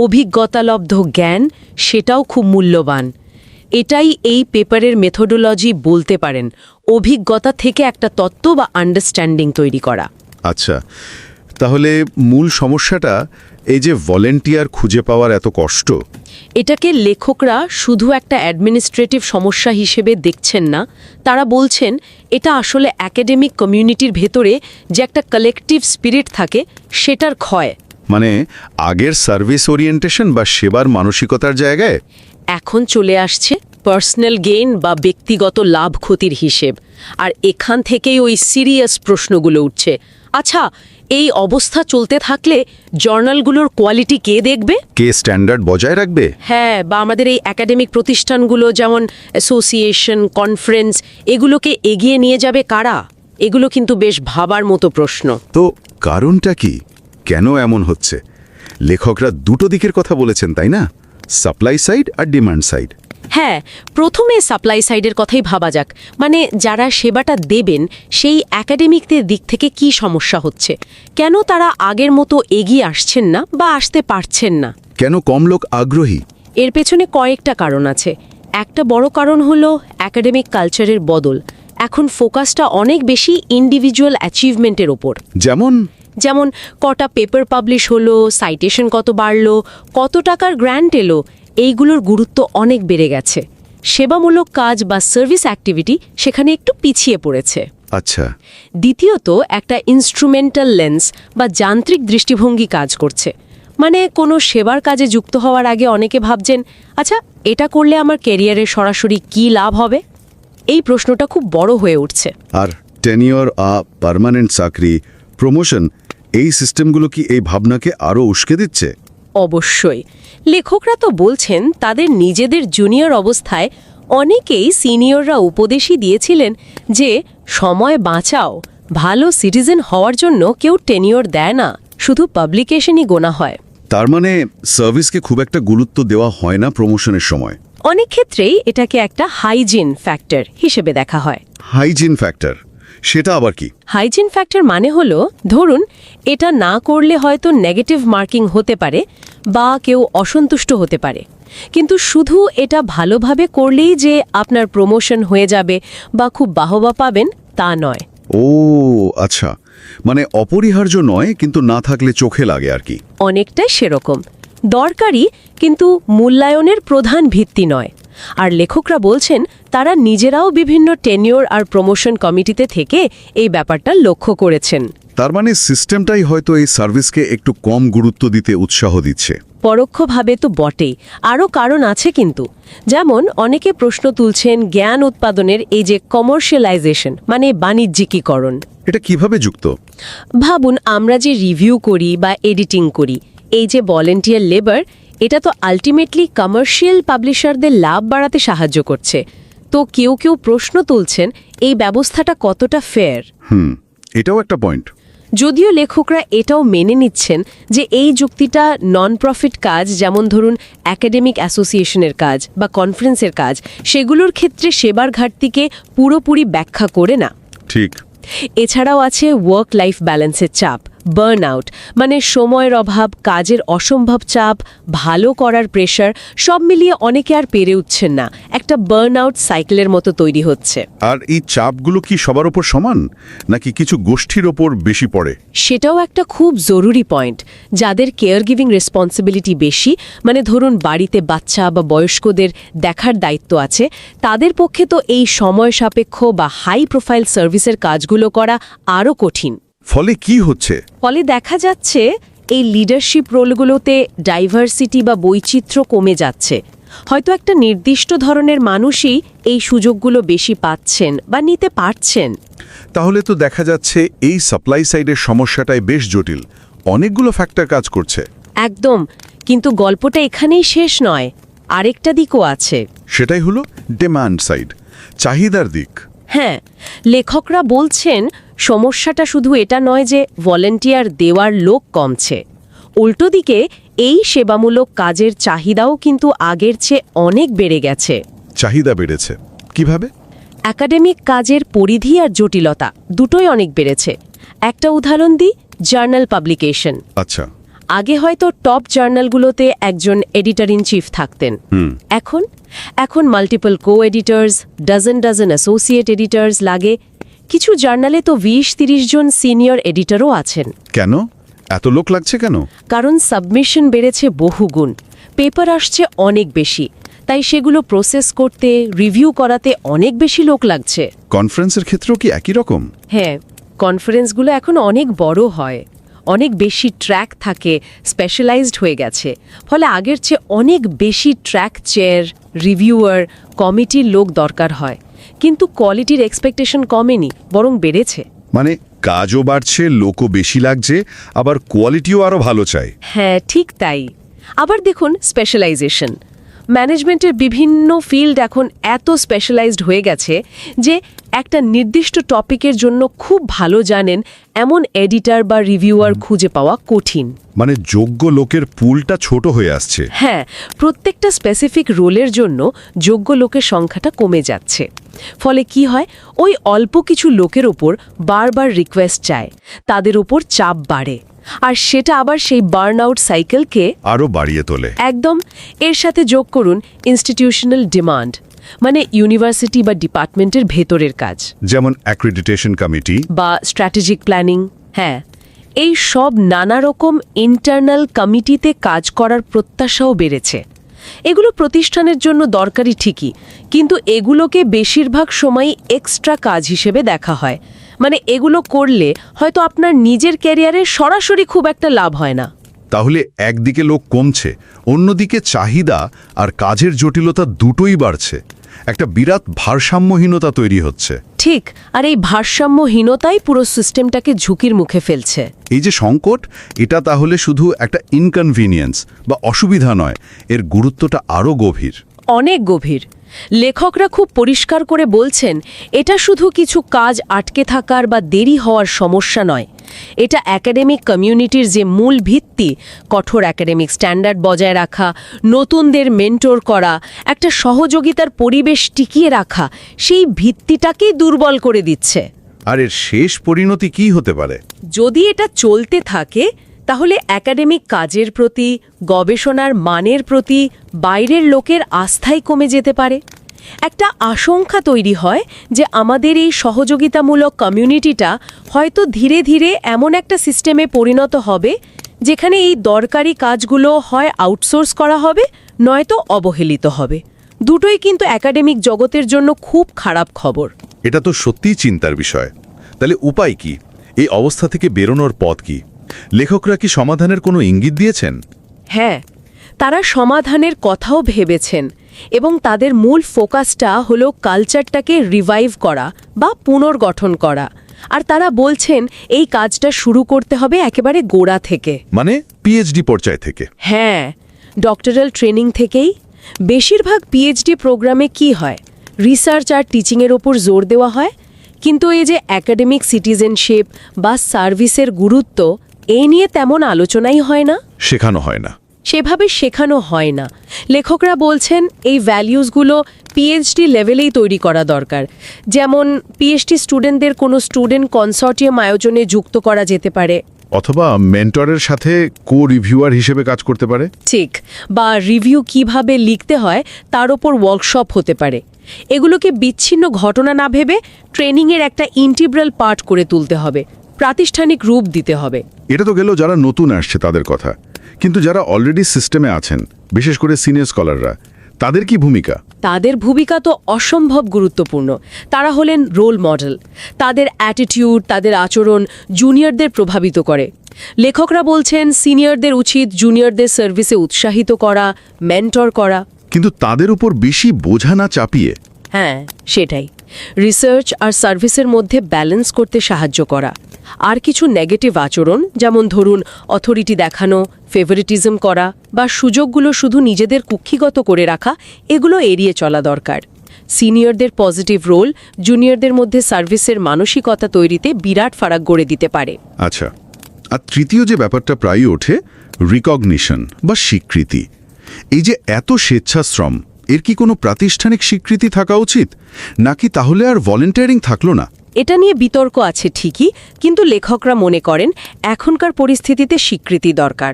অভিজ্ঞতালব্ধ জ্ঞান সেটাও খুব মূল্যবান। এটাই এই পেপারের মেথোডোলজি বলতে পারেন, অভিজ্ঞতা থেকে একটা তত্ত্ব বা আন্ডারস্ট্যান্ডিং তৈরি করা। আচ্ছা, তাহলে মূল সমস্যাটা এই যে ভলেন্টিয়ার খুঁজে পাওয়ার এত কষ্ট। এটাকে লেখকরা শুধু একটা অ্যাডমিনিস্ট্রেটিভ সমস্যা হিসেবে দেখছেন না, তারা বলছেন এটা আসলে একাডেমিক কমিউনিটির ভেতরে যে একটা কালেকটিভ স্পিরিট থাকে সেটার ক্ষয়। মানে আগের সার্ভিস ওরিয়েন্টেশন বা সেবার মানসিকতার জায়গায় এখন চলে আসছে পার্সোনাল গেইন বা ব্যক্তিগত লাভ ক্ষতির হিসেব। আর এখান থেকেই ওই সিরিয়াস প্রশ্নগুলো উঠছে। আচ্ছা, এই অবস্থা চলতে থাকলে জার্নালগুলোর কোয়ালিটি কে দেখবে? কে স্ট্যান্ডার্ড বজায় রাখবে? হ্যাঁ, বা আমাদের এই একাডেমিক প্রতিষ্ঠানগুলো যেমন অ্যাসোসিয়েশন, কনফারেন্স, এগুলোকে এগিয়ে নিয়ে যাবে কারা? এগুলো কিন্তু বেশ ভাবার মতো প্রশ্ন। তো কারণটা কি? কেন এমন হচ্ছে? লেখকরা দুটো দিকের কথা বলেছেন, তাই না? সাপ্লাই সাইড আর ডিমান্ড সাইড। হ্যাঁ, প্রথমে সাপ্লাই সাইডের কথাই ভাবা যাক। মানে যারা সেবাটা দেবেন সেই একাডেমিকদের দিক থেকে কি সমস্যা হচ্ছে, কেন তারা আগের মতো এগিয়ে আসছেন না বা আসতে পারছেন না? কেন কম লোক আগ্রহী? এর পেছনে কয়েকটা কারণ আছে। একটা বড় কারণ হলো একাডেমিক কালচারের বদল। এখন ফোকাসটা অনেক বেশি ইন্ডিভিজুয়াল অ্যাচিভমেন্টের ওপর। যেমন কটা পেপার পাবলিশ হলো, সাইটেশন কত বাড়লো, কত টাকার গ্র্যান্ট এলো, এইগুলোর গুরুত্ব অনেক বেড়ে গেছে। সেবামূলক কাজ বা সার্ভিস অ্যাক্টিভিটি সেখানে একটু পিছিয়ে পড়েছে। আচ্ছা। দ্বিতীয়ত একটা ইনস্ট্রুমেন্টাল লেন্স বা যান্ত্রিক দৃষ্টিভঙ্গি কাজ করছে। মানে কোনো সেবার কাজে যুক্ত হওয়ার আগে অনেকে ভাবছেন, আচ্ছা এটা করলে আমার ক্যারিয়ারে সরাসরি কি লাভ হবে? এই প্রশ্নটা খুব বড় হয়ে উঠছে। আর টেনিওর, পার্মানেন্ট চাকরি, প্রমোশন, এই সিস্টেমগুলো কি এই ভাবনাকে আরও উস্কে দিচ্ছে? অবশ্যই। লেখকরা তো বলছেন তাদের নিজেদের জুনিয়র অবস্থায় অনেকেই সিনিয়ররা উপদেশই দিয়েছিলেন যে সময় বাঁচাও, ভালো সিটিজেন হওয়ার জন্য কেউ টেনিওর দেয় না, শুধু পাবলিকেশনই গোনা হয়। তার মানে সার্ভিসকে খুব একটা গুরুত্ব দেওয়া হয় না প্রমোশনের সময়। অনেক ক্ষেত্রেই এটাকে একটা হাইজিন ফ্যাক্টর হিসেবে দেখা হয়। হাইজিন ফ্যাক্টর, সেটা আবার কি? হাইজিন ফ্যাক্টর মানে হলো, ধরুন এটা না করলে হয়তো নেগেটিভ মার্কিং হতে পারে বা কেউ অসন্তুষ্ট হতে পারে, কিন্তু শুধু এটা ভালোভাবে করলেই যে আপনার প্রমোশন হয়ে যাবে বা খুব বাহবা পাবেন তা নয়। ও আচ্ছা, মানে অপরিহার্য নয়, কিন্তু না থাকলে চোখে লাগে আর কি। অনেকটাই সেরকম, দরকারি কিন্তু মূল্যায়নের প্রধান ভিত্তি নয়। আর লেখকরা বলছেন তারা নিজেরাও বিভিন্ন টেনিওর আর প্রমোশন কমিটিতে থেকে এই ব্যাপারটা লক্ষ্য করেছেন। তার মানে সিস্টেমটাই হয়তো এই সার্ভিসকে একটু কম গুরুত্ব দিতে উৎসাহ দিচ্ছে। পরোক্ষভাবে তো বটেই, আরও কারণ আছে কিন্তু। যেমন অনেকে প্রশ্ন তুলছেন জ্ঞান উৎপাদনের এই যে কমার্শিয়ালাইজেশন, মানে বাণিজ্যিকীকরণ। এটা কিভাবে যুক্ত? ভাবুন, আমরা যে রিভিউ করি বা এডিটিং করি, এই যে ভলেন্টিয়ার লেবার, এটা তো আলটিমেটলি কমার্শিয়াল পাবলিশারদের লাভ বাড়াতে সাহায্য করছে। তো কেউ কেউ প্রশ্ন তুলছেন এই ব্যবস্থাটা কতটা ফেয়ার। এটাও একটা পয়েন্ট। যদিও লেখকরা এটাও মেনে নিচ্ছেন যে এই যুক্তিটা নন প্রফিট কাজ, যেমন ধরুন একাডেমিক অ্যাসোসিয়েশনের কাজ বা কনফারেন্সের কাজ, সেগুলোর ক্ষেত্রে সেবার ঘাটতিকে পুরোপুরি ব্যাখ্যা করে না। ঠিক। এছাড়াও আছে ওয়ার্ক লাইফ ব্যালেন্সের চাপ, বার্নআউট, মানে সময়ের অভাব, কাজের অসম্ভব চাপ, ভালো করার প্রেশার, সব মিলিয়ে অনেকে আর পেরে উঠছেন না, একটা বার্নআউট সাইকেলের মতো তৈরি হচ্ছে। আর এই চাপগুলো কি সবার ওপর সমান, নাকি কিছু গোষ্ঠীর ওপর বেশি পড়ে? সেটাও একটা খুব জরুরি পয়েন্ট। যাদের কেয়ার গিভিং রেসপন্সিবিলিটি বেশি, মানে ধরুন বাড়িতে বাচ্চা বা বয়স্কদের দেখার দায়িত্ব আছে, তাদের পক্ষে তো এই সময় সাপেক্ষ বা হাই প্রোফাইল সার্ভিসের কাজগুলো করা আরও কঠিন। ফলে কি হচ্ছে? ফলে দেখা যাচ্ছে এই লিডারশিপ রোলগুলোতে ডাইভার্সিটি বা বৈচিত্র্য কমে যাচ্ছে। হয়তো একটা নির্দিষ্ট ধরনের মানুষই এই সুযোগগুলো বেশি পাচ্ছেন বা নিতে পারছেন। তাহলে তো দেখা যাচ্ছে এই সাপ্লাই সাইডের সমস্যাটাই বেশ জটিল, অনেকগুলো ফ্যাক্টর কাজ করছে। একদম, কিন্তু গল্পটা এখানেই শেষ নয়, আরেকটা দিকও আছে। সেটাই হলো ডিমান্ড সাইড, চাহিদার দিক। হ্যাঁ, লেখকরা বলছেন সমস্যাটা শুধু এটা নয় যে ভলেন্টিয়ার দেওয়ার লোক কমছে, উল্টো দিকে এই সেবামূলক কাজের চাহিদাও কিন্তু আগের চেয়ে অনেক বেড়ে গেছে। চাহিদা বেড়েছে কিভাবে? একাডেমিক কাজের পরিধি আর জটিলতা দুটোই অনেক বেড়েছে। একটা উদাহরণ দিই, জার্নাল পাবলিকেশন। আচ্ছা। আগে হয়তো টপ জার্নালগুলোতে একজন এডিটর ইন চিফ থাকতেন। এখন মাল্টিপল কো এডিটর্স, ডজন অ্যাসোসিয়েট এডিটর্স লাগে। কিছু জার্নালে তো 20-30 জন সিনিয়র এডিটরও আছেন। কেন এত লোক লাগছে কেন? কারণ সাবমিশন বেড়েছে বহুগুণ, পেপার আসছে অনেক বেশি, তাই সেগুলো প্রসেস করতে, রিভিউ করাতে অনেক বেশি লোক লাগছে। কনফারেন্সের ক্ষেত্রেও কি একই রকম? হ্যাঁ, কনফারেন্সগুলো এখন অনেক বড় হয়, অনেক বেশি ট্র্যাক থাকে, স্পেশালাইজড হয়ে গেছে। ফলে আগের চেয়ে অনেক বেশি ট্র্যাক চেয়ার, রিভিউয়ার, কমিটির লোক দরকার হয়। কিন্তু কোয়ালিটির এক্সপেকটেশন কমেনি, বরং বেড়েছে। মানে কাজও বাড়ছে, লোকও বেশি লাগছে, আবার কোয়ালিটিও আরও ভালো চাই। হ্যাঁ, ঠিক তাই। আবার দেখুন স্পেশালাইজেশন। ম্যানেজমেন্টের বিভিন্ন ফিল্ড এখন এত স্পেশালাইজড হয়ে গেছে যে একটা নির্দিষ্ট টপিকের জন্য খুব ভালো জানেন এমন এডিটর বা রিভিউয়ার খুঁজে পাওয়া কঠিন। মানে যোগ্য লোকের পুলটা ছোট হয়ে আসছে। হ্যাঁ, প্রত্যেকটা স্পেসিফিক রোলের জন্য যোগ্য লোকের সংখ্যাটা কমে যাচ্ছে। ফলে কি হয়, ওই অল্প কিছু লোকের ওপর বারবার রিকোয়েস্ট চায়, তাদের ওপর চাপ বাড়ে, আর সেটা আবার সেই বার্ন আউট সাইকেলকে আরও বাড়িয়ে তোলে। একদম। এর সাথে যোগ করুন ইনস্টিটিউশনাল ডিমান্ড, মানে ইউনিভার্সিটি বা ডিপার্টমেন্টের ভেতরের কাজ, যেমন অ্যাক্রিডিটেশন কমিটি বা স্ট্র্যাটেজিক প্ল্যানিং। হ্যাঁ, এই সব নানা রকম ইন্টারনাল কমিটিতে কাজ করার প্রত্যাশাও বেড়েছে। এগুলো প্রতিষ্ঠানের জন্য দরকারি ঠিকই, কিন্তু এগুলোকে বেশিরভাগ সময়ই এক্সট্রা কাজ হিসেবে দেখা হয়। মানে এগুলো করলে হয়তো আপনার নিজের ক্যারিয়ারে সরাসরি খুব একটা লাভ হয় না। তাহলে একদিকে লোক কমছে, অন্যদিকে চাহিদা আর কাজের জটিলতা দুটোই বাড়ছে। একটা বিরাট ভারসাম্যহীনতা তৈরি হচ্ছে। ঠিক, আর এই ভারসাম্যহীনতাই পুরো সিস্টেমটাকে ঝুঁকির মুখে ফেলছে। এই যে সংকট, এটা তাহলে শুধু একটা ইনকনভিনিয়েন্স বা অসুবিধা নয়, এর গুরুত্বটা আরও গভীর। অনেক গভীর। লেখকরা খুব পরিষ্কার করে বলছেন, এটা শুধু কিছু কাজ আটকে থাকার বা দেরি হওয়ার সমস্যা নয়, এটা একাডেমিক কমিউনিটির যে মূল ভিত্তি, কঠোর একাডেমিক স্ট্যান্ডার্ড বজায় রাখা, নতুনদের মেন্টর করা, একটা সহযোগিতার পরিবেশ টিকিয়ে রাখা, সেই ভিত্তিটাকেই দুর্বল করে দিচ্ছে। আর এর শেষ পরিণতি কি হতে পারে? যদি এটা চলতে থাকে, তাহলে একাডেমিক কাজের প্রতি, গবেষণার মানের প্রতি বাইরের লোকের আস্থাই কমে যেতে পারে। একটা আশঙ্কা তৈরি হয় যে আমাদের এই সহযোগিতামূলক কমিউনিটিটা হয়তো ধীরে ধীরে এমন একটা সিস্টেমে পরিণত হবে যেখানে এই দরকারি কাজগুলো হয় আউটসোর্স করা হবে, নয়তো অবহেলিত হবে। দুটোই কিন্তু একাডেমিক জগতের জন্য খুব খারাপ খবর। এটা তো সত্যিই চিন্তার বিষয়। তাহলে উপায় কি? এই অবস্থা থেকে বেরোনোর পথ কি? লেখকরা কি সমাধানের কোনো ইঙ্গিত দিয়েছেন? হ্যাঁ, তারা সমাধানের কথাও ভেবেছেন, এবং তাদের মূল ফোকাসটা হলো কালচারটাকে রিভাইভ করা বা পুনর্গঠন করা। আর তারা বলছেন এই কাজটা শুরু করতে হবে একেবারে গোড়া থেকে, মানে পিএইচডি পর্যায় থেকে। হ্যাঁ, ডক্টরাল ট্রেনিং থেকেই। বেশিরভাগ পিএইচডি প্রোগ্রামে কি হয়, রিসার্চ আর টিচিংয়ের ওপর জোর দেওয়া হয়, কিন্তু এই যে একাডেমিক সিটিজেনশিপ বা সার্ভিসের গুরুত্ব, এই নিয়ে তেমন আলোচনাই হয় না, শেখানো হয় না। সেভাবে শেখানো হয় না। লেখকরা বলছেন এই ভ্যালিউসগুলো পিএইচডি লেভেলেই তৈরি করা দরকার। যেমন পিএইচডি স্টুডেন্টদের কোনো স্টুডেন্ট কনসর্টিয়াম আয়োজনে যুক্ত করা যেতে পারে, অথবা মেন্টরের সাথে কো রিভিউয়ার হিসেবে কাজ করতে পারে। ঠিক, বা রিভিউ কিভাবে লিখতে হয় তার ওপর ওয়ার্কশপ হতে পারে। এগুলোকে বিচ্ছিন্ন ঘটনা না ভেবে ট্রেনিংয়ের একটা ইন্টিগ্রাল পার্ট করে তুলতে হবে, প্রাতিষ্ঠানিক রূপ দিতে হবে। এটা তো গেল যারা নতুন আসছে তাদের কথা, কিন্তু যারা অলরেডি সিস্টেমে আছেন, বিশেষ করে সিনিয়র স্কলাররা, তাদের কি ভূমিকা? তাদের ভূমিকা তো অসম্ভব গুরুত্বপূর্ণ। তারা হলেন রোল মডেল। তাদের অ্যাটিটিউড, তাদের আচরণ জুনিয়রদের প্রভাবিত করে। লেখকরা বলছেন সিনিয়রদের উচিত জুনিয়রদের সার্ভিসে উৎসাহিত করা, মেন্টর করা। কিন্তু তাদের উপর বেশি বোঝা না চাপিয়ে। হ্যাঁ, সেটাই। রিসার্চ আর সার্ভিসের মধ্যে ব্যালেন্স করতে সাহায্য করা। আর কিছু নেগেটিভ আচরণ, যেমন ধরুন অথরিটি দেখানো, ফেভারিটিজম করা বা সুযোগগুলো শুধু নিজেদের কুক্ষিগত করে রাখা, এগুলো এড়িয়ে চলা দরকার। সিনিয়রদের পজিটিভ রোল জুনিয়রদের মধ্যে সার্ভিসের মানসিকতা তৈরিতে বিরাট ফারাক গড়ে দিতে পারে। আচ্ছা, আর তৃতীয় যে ব্যাপারটা প্রায়ই ওঠে, রিকগনিশন বা স্বীকৃতি। এই যে এত স্বেচ্ছাশ্রম, এর কি কোনো প্রাতিষ্ঠানিক স্বীকৃতি থাকা উচিত, নাকি তাহলে আর ভলেন্টিয়ারিং থাকলো না? এটা নিয়ে বিতর্ক আছে ঠিকই, কিন্তু লেখকরা মনে করেন এখনকার পরিস্থিতিতে স্বীকৃতি দরকার।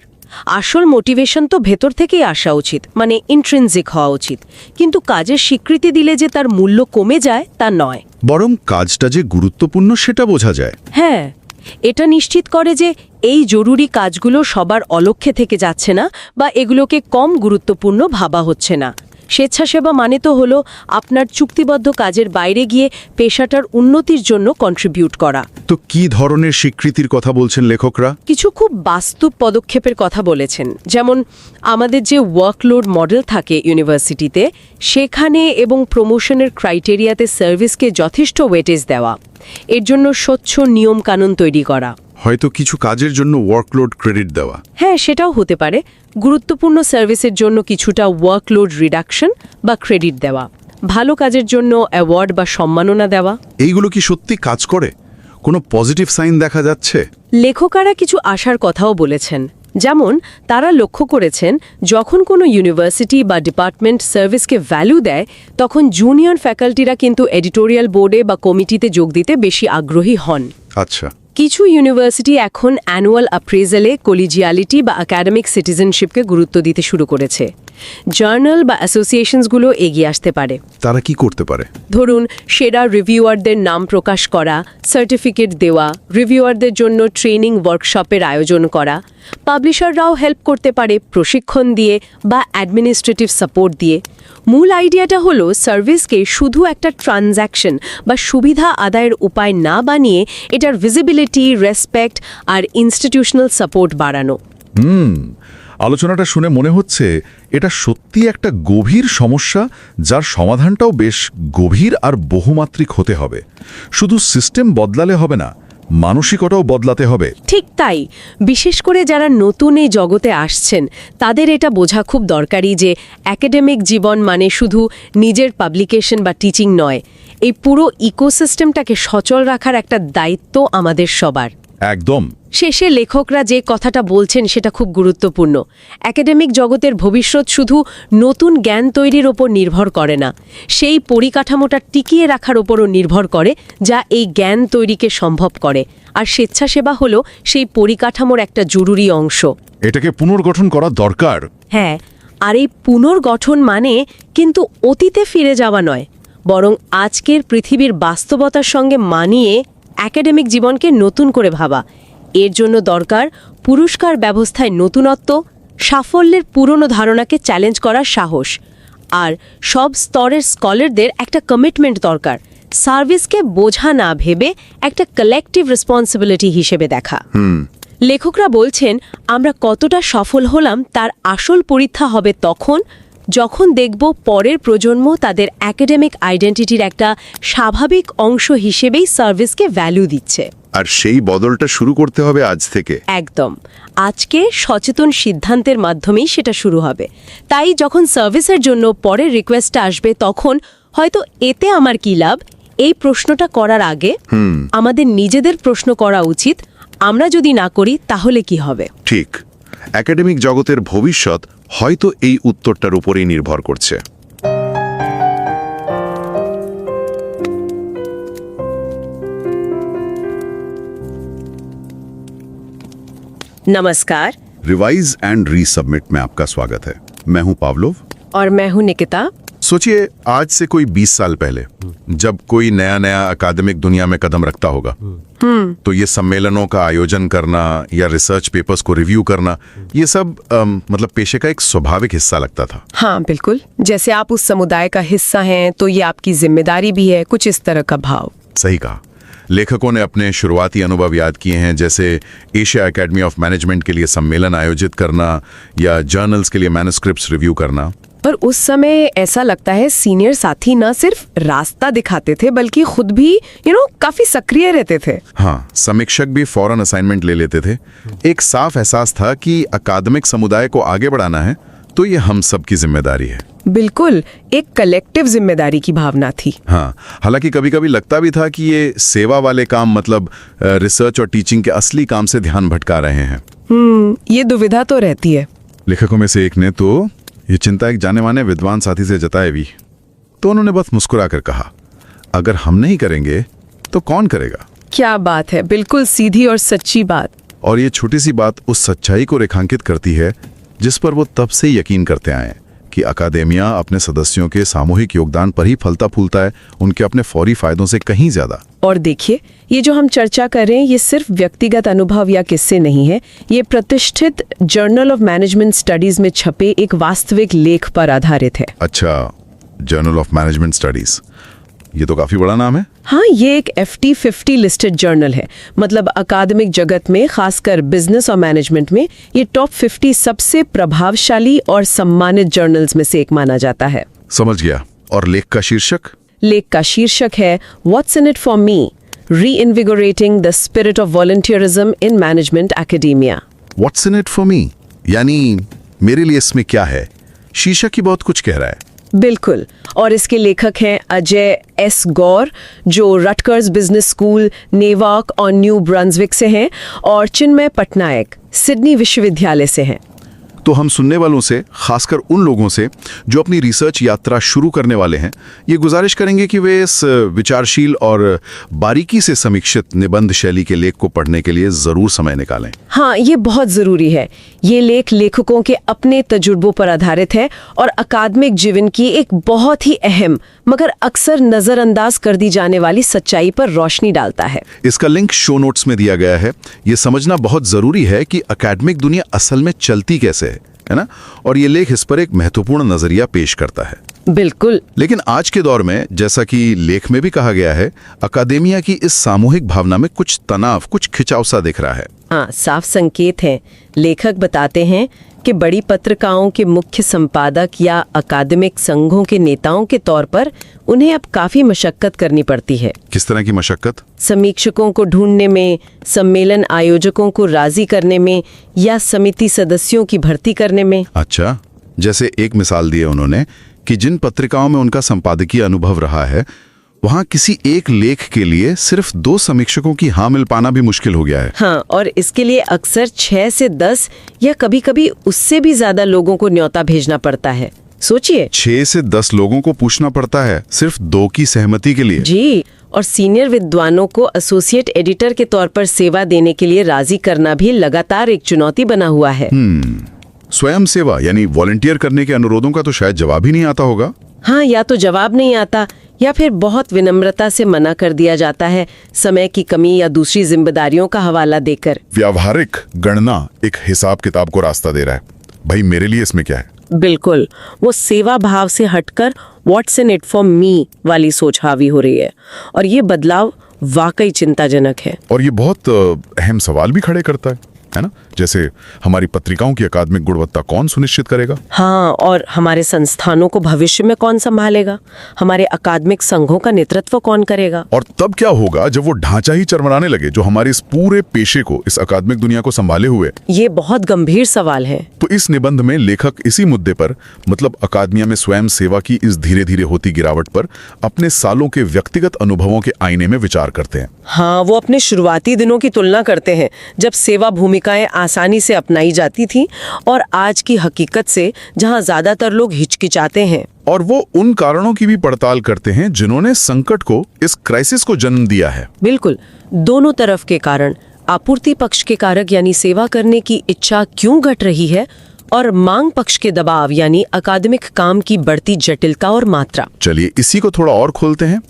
আসল মোটিভেশন তো ভেতর থেকেই আসা উচিত, মানে ইন্ট্রিনজিক হওয়া উচিত। কিন্তু কাজের স্বীকৃতি দিলে যে তার মূল্য কমে যায় তা নয়, বরং কাজটা যে গুরুত্বপূর্ণ সেটা বোঝা যায়। হ্যাঁ, এটা নিশ্চিত করে যে এই জরুরি কাজগুলো সবার অলক্ষ্যে থেকে যাচ্ছে না বা এগুলোকে কম গুরুত্বপূর্ণ ভাবা হচ্ছে না। স্বেচ্ছাসেবা মানে তো হলো আপনার চুক্তিবদ্ধ কাজের বাইরে গিয়ে পেশাটার উন্নতির জন্য কন্ট্রিবিউট করা। তো কি ধরনের স্বীকৃতির কথা বলছেন লেখকরা? কিছু খুব বাস্তব পদক্ষেপের কথা বলেছেন, যেমন আমাদের যে ওয়ার্কলোড মডেল থাকে ইউনিভার্সিটিতে, সেখানে এবং প্রমোশনের ক্রাইটেরিয়াতে সার্ভিসকে যথেষ্ট ওয়েটেজ দেওয়া, এর জন্য স্বচ্ছ নিয়ম কানুন তৈরি করা। হয়তো কিছু কাজের জন্য ওয়ার্কলোড ক্রেডিট দেওয়া। হ্যাঁ, সেটাও হতে পারে। গুরুত্বপূর্ণ সার্ভিসের জন্য কিছুটা ওয়ার্কলোড রিডাকশন বা ক্রেডিট দেওয়া, ভালো কাজের জন্য অ্যাওয়ার্ড বা সম্মাননা দেওয়া। এইগুলো কি সত্যি কাজ করে? কোনো পজিটিভ সাইন দেখা যাচ্ছে? লেখকেরা কিছু আশার কথাও বলেছেন। যেমন তারা লক্ষ্য করেছেন যখন কোনো ইউনিভার্সিটি বা ডিপার্টমেন্ট সার্ভিসকে ভ্যালু দেয়, তখন জুনিয়র ফ্যাকাল্টিরা কিন্তু এডিটোরিয়াল বোর্ডে বা কমিটিতে যোগ দিতে বেশি আগ্রহী হন। আচ্ছা। কিছু ইউনিভার্সিটি এখন অ্যানুয়াল অ্যাপ্রেজালে কলিজিয়ালিটি বা একাডেমিক সিটিজেনশিপকে গুরুত্ব দিতে শুরু করেছে। জার্নাল বা অ্যাসোসিয়েশনসগুলো এগিয়ে আসতে পারে। তারা কি করতে পারে? ধরুন, সেরা রিভিউয়ারদের নাম প্রকাশ করা, সার্টিফিকেট দেওয়া, রিভিউয়ারদের জন্য ট্রেনিং ওয়ার্কশপের আয়োজন করা। পাবলিশাররাও হেল্প করতে পারে প্রশিক্ষণ দিয়ে বা অ্যাডমিনিস্ট্রেটিভ সাপোর্ট দিয়ে। মূল আইডিয়াটা হলো সার্ভিসকে শুধু একটা ট্রানজ্যাকশন বা সুবিধা আদায়ের উপায় না বানিয়ে এটার ভিজিবিলিটি, রেসপেক্ট আর ইনস্টিটিউশনাল সাপোর্ট বাড়ানো। আলোচনাটা শুনে মনে হচ্ছে এটা সত্যি একটা গভীর সমস্যা, যার সমাধানটাও বেশ গভীর আর বহুমাত্রিক হতে হবে। শুধু সিস্টেম বদলালে হবে না, মানসিকতাও বদলাতে হবে। ঠিক তাই। বিশেষ করে যারা নতুন এই জগতে আসছেন, তাদের এটা বোঝা খুব দরকারি যে একাডেমিক জীবন মানে শুধু নিজের পাবলিকেশন বা টিচিং নয়। এই পুরো ইকোসিস্টেমটাকে সচল রাখার একটা দায়িত্ব আমাদের সবার। একদম। শেষে লেখকরা যে কথাটা বলছেন সেটা খুব গুরুত্বপূর্ণ। একাডেমিক জগতের ভবিষ্যৎ শুধু নতুন জ্ঞান তৈরির ওপর নির্ভর করে না, সেই পরিকাঠামোটা টিকিয়ে রাখার ওপরও নির্ভর করে যা এই জ্ঞান তৈরিকে সম্ভব করে। আর স্বেচ্ছাসেবা হলো সেই পরিকাঠামোর একটা জরুরি অংশ। এটাকে পুনর্গঠন করা দরকার। হ্যাঁ, আর এই পুনর্গঠন মানে কিন্তু অতীতে ফিরে যাওয়া নয়, বরং আজকের পৃথিবীর বাস্তবতার সঙ্গে মানিয়ে একাডেমিক জীবনকে নতুন করে ভাবা। এর জন্য দরকার পুরস্কার ব্যবস্থায় নতুনত্ব, সাফল্যের পুরনো ধারণাকে চ্যালেঞ্জ করার সাহস, আর সব স্তরের স্কলারদের একটা কমিটমেন্ট দরকার, সার্ভিসকে বোঝা না ভেবে একটা কালেকটিভ রেসপন্সিবিলিটি হিসেবে দেখা। লেখকরা বলছেন আমরা কতটা সফল হলাম তার আসল পরীক্ষা হবে তখন যখন দেখব পরের প্রজন্ম তাদের একাডেমিক আইডেন্টিটির একটা স্বাভাবিক অংশ হিসেবেই সার্ভিসকে ভ্যালু দিচ্ছে। আর সেই বদলটা শুরু করতে হবে আজ থেকে। একদম। আজকে সচেতন সিদ্ধান্তের মাধ্যমেই সেটা শুরু হবে। তাই যখন সার্ভিসের জন্য পরের রিকোয়েস্টটা আসবে, তখন হয়তো এতে আমার কি লাভ, এই প্রশ্নটা করার আগে আমাদের নিজেদের প্রশ্ন করা উচিত, আমরা যদি না করি তাহলে কি হবে। ঠিক। একাডেমিক জগতের ভবিষ্যৎ হয়তো এই উত্তরটার উপরেই নির্ভর করছে। नमस्कार। रिवाइज एंड रीसबमिट में आपका स्वागत है। मैं हूं पावलोव और मैं हूं निकिता। सोचिए, आज से कोई 20 साल पहले जब कोई नया अकादमिक दुनिया में कदम रखता होगा, तो ये सम्मेलनों का आयोजन करना या रिसर्च पेपर्स को रिव्यू करना, ये सब मतलब पेशे का एक स्वाभाविक हिस्सा लगता था। हाँ बिल्कुल, जैसे आप उस समुदाय का हिस्सा हैं तो ये आपकी जिम्मेदारी भी है, कुछ इस तरह का भाव। सही कहा। लेखकों ने अपने शुरुआती अनुभव याद किए हैं, जैसे एशिया एकेडमी ऑफ मैनेजमेंट के लिए सम्मेलन आयोजित करना या जर्नल्स के लिए मैन्युस्क्रिप्ट्स रिव्यू करना। पर उस समय ऐसा लगता है सीनियर साथी न सिर्फ रास्ता दिखाते थे बल्कि खुद भी काफी सक्रिय रहते थे। हाँ, समीक्षक भी फौरन असाइनमेंट ले लेते थे। एक साफ एहसास था कि अकादमिक समुदाय को आगे बढ़ाना है तो ये हम सब की जिम्मेदारी है। बिल्कुल, एक कलेक्टिव जिम्मेदारी की भावना थी। हाँ, हालांकि कभी कभी लगता भी था कि ये सेवा वाले काम मतलब रिसर्च और टीचिंग के असली काम से ध्यान भटका रहे हैं। ये दुविधा तो रहती है। लेखकों में से एक ने तो ये चिंता एक जाने माने विद्वान साथी से जताए भी, तो उन्होंने बस मुस्कुराकर कहा, अगर हम नहीं करेंगे तो कौन करेगा। क्या बात है, बिल्कुल सीधी और सच्ची बात। और ये छोटी सी बात उस सच्चाई को रेखांकित करती है जिस पर वो तब से यकीन करते आए कि अकादेमिया अपने सदस्यों के सामूहिक योगदान पर ही फलता फूलता है, उनके अपने फौरी फायदों से कहीं ज्यादा। और देखिए, ये जो हम चर्चा कर रहे हैं ये सिर्फ व्यक्तिगत अनुभव या किस्से नहीं है, ये प्रतिष्ठित जर्नल ऑफ मैनेजमेंट स्टडीज में छपे एक वास्तविक लेख पर आधारित है। अच्छा, जर्नल ऑफ मैनेजमेंट स्टडीज, ये तो काफी बड़ा नाम है। हाँ, ये एक FT50 लिस्टेड जर्नल है। मतलब अकादमिक जगत में, खासकर बिजनेस और मैनेजमेंट में, ये टॉप 50 सबसे प्रभावशाली और सम्मानित जर्नल्स में से एक माना जाता है। समझ गया। और लेख का शीर्षक? लेख का शीर्षक है what's in it for me, reinvigorating the spirit of volunteerism in management academia. What's in it for me, यानी मेरे लिए इसमें क्या है। शीर्षक ही बहुत कुछ कह रहा है। बिल्कुल। और इसके लेखक हैं अजय एस गौर, जो रटकर्स बिजनेस स्कूल, नेवार्क और न्यू ब्रंसविक से हैं, और चिन्मय पटनायक, सिडनी विश्वविद्यालय से हैं। तो हम सुनने वालों से, खासकर उन लोगों से जो अपनी रिसर्च यात्रा शुरू करने वाले हैं, ये गुजारिश करेंगे कि वे इस विचारशील और बारीकी से समीक्षित निबंध शैली के लेख को पढ़ने के लिए जरूर समय निकालें। हाँ, ये बहुत जरूरी है। ये लेख लेखकों के अपने तजुर्बों पर आधारित है और अकादमिक जीवन की एक बहुत ही अहम मगर अक्सर नजरअंदाज कर दी जाने वाली सच्चाई पर रोशनी डालता है। इसका लिंक शो नोट्स में दिया गया है। ये समझना बहुत जरूरी है कि अकादमिक दुनिया असल में चलती कैसे है ना, और ये लेख इस पर एक महत्वपूर्ण नजरिया पेश करता है। बिल्कुल। लेकिन आज के दौर में, जैसा कि लेख में भी कहा गया है, अकादेमिया की इस सामूहिक भावना में कुछ तनाव, कुछ खिंचाव सा दिख रहा है। हाँ, साफ संकेत हैं। लेखक बताते हैं कि बड़ी पत्रिकाओं के मुख्य संपादक या अकादमिक संघों के नेताओं के तौर पर उन्हें अब काफी मशक्कत करनी पड़ती है। किस तरह की मशक्कत? समीक्षकों को ढूंढने में, सम्मेलन आयोजकों को राजी करने में, या समिति सदस्यों की भर्ती करने में। अच्छा, जैसे एक मिसाल दी उन्होंने कि जिन पत्रिकाओं में उनका संपादकीय अनुभव रहा है, वहाँ किसी एक लेख के लिए सिर्फ 2 समीक्षकों की हाँ मिल पाना भी मुश्किल हो गया है। हाँ, और इसके लिए अक्सर 6 से 10 या कभी-कभी उससे भी ज्यादा लोगों को न्योता भेजना पड़ता है। सोचिए, 6 से 10 लोगों को पूछना पड़ता है सिर्फ 2 की सहमति के लिए। जी, और सीनियर विद्वानों को एसोसिएट एडिटर के तौर पर सेवा देने के लिए राजी करना भी लगातार एक चुनौती बना हुआ है। स्वयं सेवा यानी वॉलंटियर करने के अनुरोधों का तो शायद जवाब ही नहीं आता होगा। हाँ, या तो जवाब नहीं आता या फिर बहुत विनम्रता से मना कर दिया जाता है, समय की कमी या दूसरी जिम्मेदारियों का हवाला देकर। व्यावहारिक गणना एक हिसाब किताब को रास्ता दे रहा है। भाई मेरे लिए इसमें क्या है? बिल्कुल, वो सेवा भाव से हटकर व्हाट्स इन इट फॉर मी वाली सोच हावी हो रही है, और ये बदलाव वाकई चिंताजनक है। और ये बहुत अहम सवाल भी खड़े करता है ना, जैसे हमारी पत्रिकाओं की अकादमिक गुणवत्ता कौन सुनिश्चित करेगा? हाँ, और हमारे संस्थानों को भविष्य में कौन संभालेगा? हमारे अकादमिक संघों का नेतृत्व कौन करेगा? और तब क्या होगा जब वो ढांचा ही चरमराने लगे जो हमारे इस पूरे पेशे को, इस अकादमिक दुनिया को संभाले हुए? ये बहुत गंभीर सवाल है। तो इस निबंध में लेखक इसी मुद्दे पर, मतलब अकादमिया में स्वयं सेवा की इस धीरे धीरे होती गिरावट पर, अपने सालों के व्यक्तिगत अनुभवों के आईने में विचार करते हैं। हाँ, वो अपने शुरुआती दिनों की तुलना करते हैं जब सेवा भूमिकाएं आसानी से अपनाई जाती थी, और आज की हकीकत से जहां ज्यादातर लोग हिचकिचाते हैं। और वो उन कारणों की भी पड़ताल करते हैं जिन्होंने संकट को, इस क्राइसिस को जन्म दिया है। बिल्कुल, दोनों तरफ के कारण, आपूर्ति पक्ष के कारक यानी सेवा करने की इच्छा क्यों घट रही है, और मांग पक्ष के दबाव यानी अकादमिक काम की बढ़ती जटिलता और मात्रा। चलिए इसी को थोड़ा और खोलते हैं।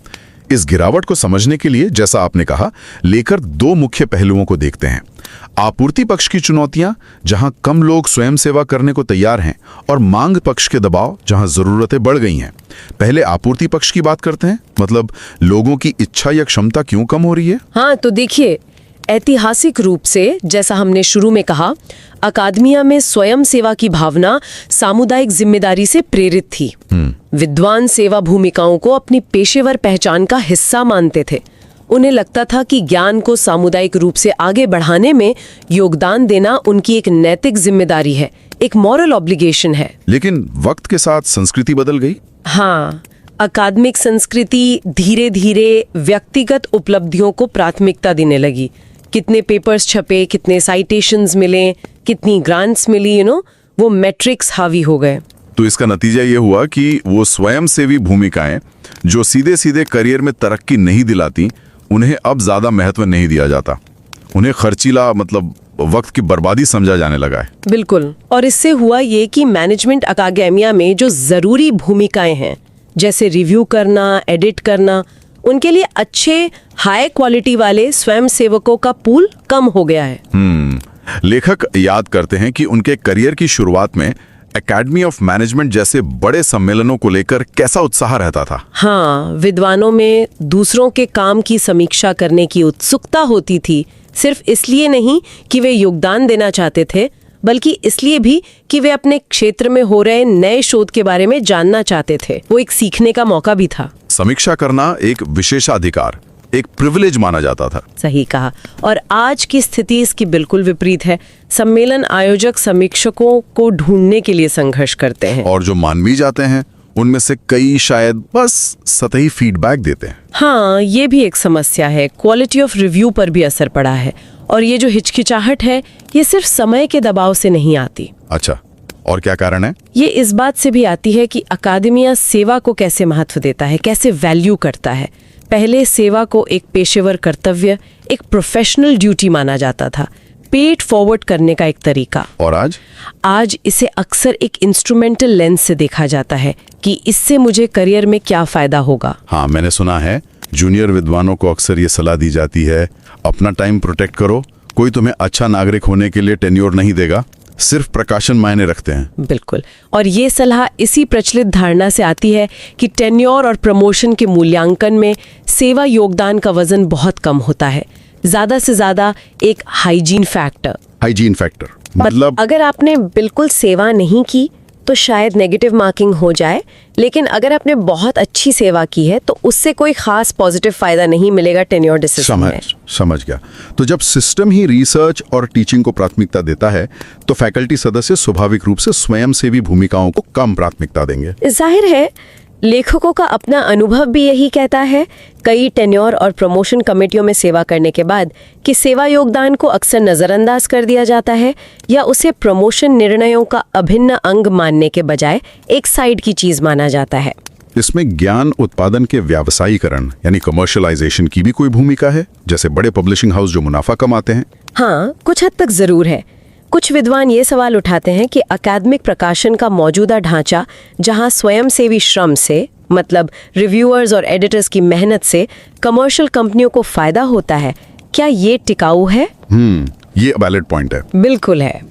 इस गिरावट को समझने के लिए, जैसा आपने कहा, लेकर 2 मुख्य पहलुओं को देखते हैं। आपूर्ति पक्ष की चुनौतियां, जहां कम लोग स्वयं सेवा करने को तैयार हैं, और मांग पक्ष के दबाव, जहां जरूरतें बढ़ गई हैं। पहले आपूर्ति पक्ष की बात करते हैं, मतलब लोगों की इच्छा या क्षमता क्यों कम हो रही है। हाँ, तो देखिए, ऐतिहासिक रूप से, जैसा हमने शुरू में कहा, अकादमिया में स्वयं सेवा की भावना सामुदायिक जिम्मेदारी से प्रेरित थी। विद्वान सेवा भूमिकाओं को अपनी पेशेवर पहचान का हिस्सा मानते थे। उन्हें लगता था कि ज्ञान को सामुदायिक रूप से आगे बढ़ाने में योगदान देना उनकी एक नैतिक जिम्मेदारी है, एक मॉरल ऑब्लिगेशन है। लेकिन वक्त के साथ संस्कृति बदल गई। हाँ, अकादमिक संस्कृति धीरे धीरे व्यक्तिगत उपलब्धियों को प्राथमिकता देने लगी। कितने पेपर्स छपे, कितने साइटेशंस मिले, कितनी ग्रांट्स मिली, वो मैट्रिक्स हावी हो गए। तो इसका नतीजा ये हुआ कि वो स्वयंसेवी भूमिकाएं जो सीधे सीधे करियर में तरक्की नहीं दिलाती, उन्हें अब ज्यादा महत्व नहीं दिया जाता। उन्हें खर्चीला मतलब वक्त की बर्बादी समझा जाने लगा है। बिल्कुल। और इससे हुआ ये कि मैनेजमेंट अकादमिया में जो जरूरी भूमिकाएं हैं, जैसे रिव्यू करना, एडिट करना, उनके लिए अच्छे हाई क्वालिटी वाले स्वयंसेवकों का पूल कम हो गया है। लेखक याद करते हैं कि उनके करियर की शुरुआत में एकेडमी ऑफ मैनेजमेंट जैसे बड़े सम्मेलनों को लेकर कैसा उत्साह रहता था। हाँ, विद्वानों में दूसरों के काम की समीक्षा करने की उत्सुकता होती थी, सिर्फ इसलिए नहीं कि वे योगदान देना चाहते थे, बल्कि इसलिए भी कि वे अपने क्षेत्र में हो रहे नए शोध के बारे में जानना चाहते थे। वो एक सीखने का मौका भी था। समीक्षा करना एक विशेषाधिकार, एक प्रिविलेज माना जाता था। सही कहा। और आज की स्थिति इसकी बिल्कुल विपरीत है। सम्मेलन आयोजक समीक्षकों को ढूंढने के लिए संघर्ष करते हैं, और जो मान भी जाते हैं उनमें से कई शायद बस सतही फीडबैक देते हैं। हाँ, ये भी एक समस्या है। क्वालिटी ऑफ रिव्यू पर भी असर पड़ा है। और ये जो हिचकिचाहट है, ये सिर्फ समय के दबाव से नहीं आती। अच्छा, और क्या कारण है? ये इस बात से भी आती है कि अकादमिया सेवा को कैसे महत्व देता है, कैसे वैल्यू करता है। पहले सेवा को एक पेशेवर कर्तव्य, एक प्रोफेशनल ड्यूटी माना जाता था, पेड फॉरवर्ड करने का एक तरीका। और आज इसे अक्सर एक इंस्ट्रूमेंटल लेंस से देखा जाता है कि इससे मुझे करियर में क्या फायदा होगा। हाँ, मैंने सुना है जूनियर विद्वानों को अक्सर ये सलाह दी जाती है, अपना टाइम प्रोटेक्ट करो, कोई तुम्हें अच्छा नागरिक होने के लिए टेन्योर नहीं देगा, सिर्फ प्रकाशन मायने रखते हैं। बिल्कुल। और ये सलाह इसी प्रचलित धारणा से आती है कि टेन्योर और प्रमोशन के मूल्यांकन में सेवा योगदान का वजन बहुत कम होता है, ज्यादा से ज्यादा एक हाइजीन फैक्टर। मतलब अगर आपने बिल्कुल सेवा नहीं की तो शायद नेगेटिव मार्किंग हो जाए, लेकिन अगर आपने बहुत अच्छी सेवा की है तो उससे कोई खास पॉजिटिव फायदा नहीं मिलेगा टेन्योर डिसीजन में। समझ गया। तो जब सिस्टम ही रिसर्च और टीचिंग को प्राथमिकता देता है, तो फैकल्टी सदस्य स्वाभाविक रूप से स्वयंसेवी भूमिकाओं को कम प्राथमिकता देंगे। जाहिर है, लेखकों का अपना अनुभव भी यही कहता है। कई टेन्योर और प्रमोशन कमेटियों में सेवा करने के बाद कि सेवा योगदान को अक्सर नजरअंदाज कर दिया जाता है, या उसे प्रमोशन निर्णयों का अभिन्न अंग मानने के बजाय एक साइड की चीज माना जाता है। इसमें ज्ञान उत्पादन के व्यावसायीकरण यानी कमर्शियलाइजेशन की भी कोई भूमिका है, जैसे बड़े पब्लिशिंग हाउस जो मुनाफा कमाते हैं? हाँ, कुछ हद तक जरूर है। कुछ विद्वान ये सवाल उठाते हैं कि अकादमिक प्रकाशन का मौजूदा ढांचा, जहां स्वयंसेवी श्रम से, मतलब रिव्यूअर्स और एडिटर्स की मेहनत से कमर्शियल कंपनियों को फायदा होता है, क्या ये टिकाऊ है? ये वैलिड पॉइंट है। बिल्कुल है।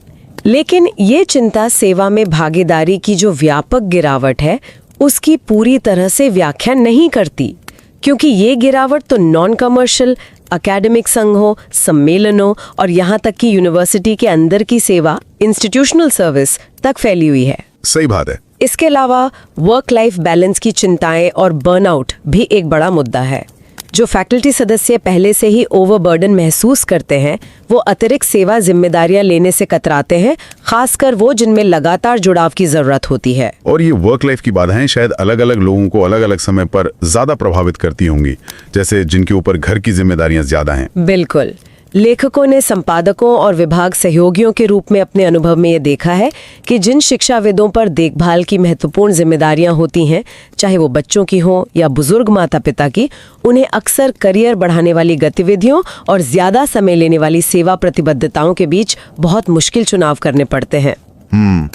लेकिन ये चिंता सेवा में भागीदारी की जो व्यापक गिरावट है, उसकी पूरी तरह से व्याख्या नहीं करती, क्योंकि ये गिरावट तो नॉन कमर्शियल एकेडमिक संघों, सम्मेलनों और यहाँ तक कि यूनिवर्सिटी के अंदर की सेवा, इंस्टीट्यूशनल सर्विस तक फैली हुई है। सही बात है। इसके अलावा वर्क लाइफ बैलेंस की चिंताएं और बर्नआउट भी एक बड़ा मुद्दा है। जो फैकल्टी सदस्य पहले से ही ओवरबर्डन महसूस करते हैं, वो अतिरिक्त सेवा जिम्मेदारियां लेने से कतराते हैं, खासकर वो जिनमें लगातार जुड़ाव की जरूरत होती है। और ये वर्क लाइफ की बाधाएं शायद अलग अलग लोगों को अलग अलग समय पर ज्यादा प्रभावित करती होंगी, जैसे जिनके ऊपर घर की जिम्मेदारियां ज्यादा हैं। बिल्कुल। लेखकों ने संपादकों और विभाग सहयोगियों के रूप में अपने अनुभव में ये देखा है कि जिन शिक्षाविदों पर देखभाल की महत्वपूर्ण जिम्मेदारियां होती हैं, चाहे वो बच्चों की हो या बुजुर्ग माता पिता की, उन्हें अक्सर करियर बढ़ाने वाली गतिविधियों और ज्यादा समय लेने वाली सेवा प्रतिबद्धताओं के बीच बहुत मुश्किल चुनाव करने पड़ते हैं।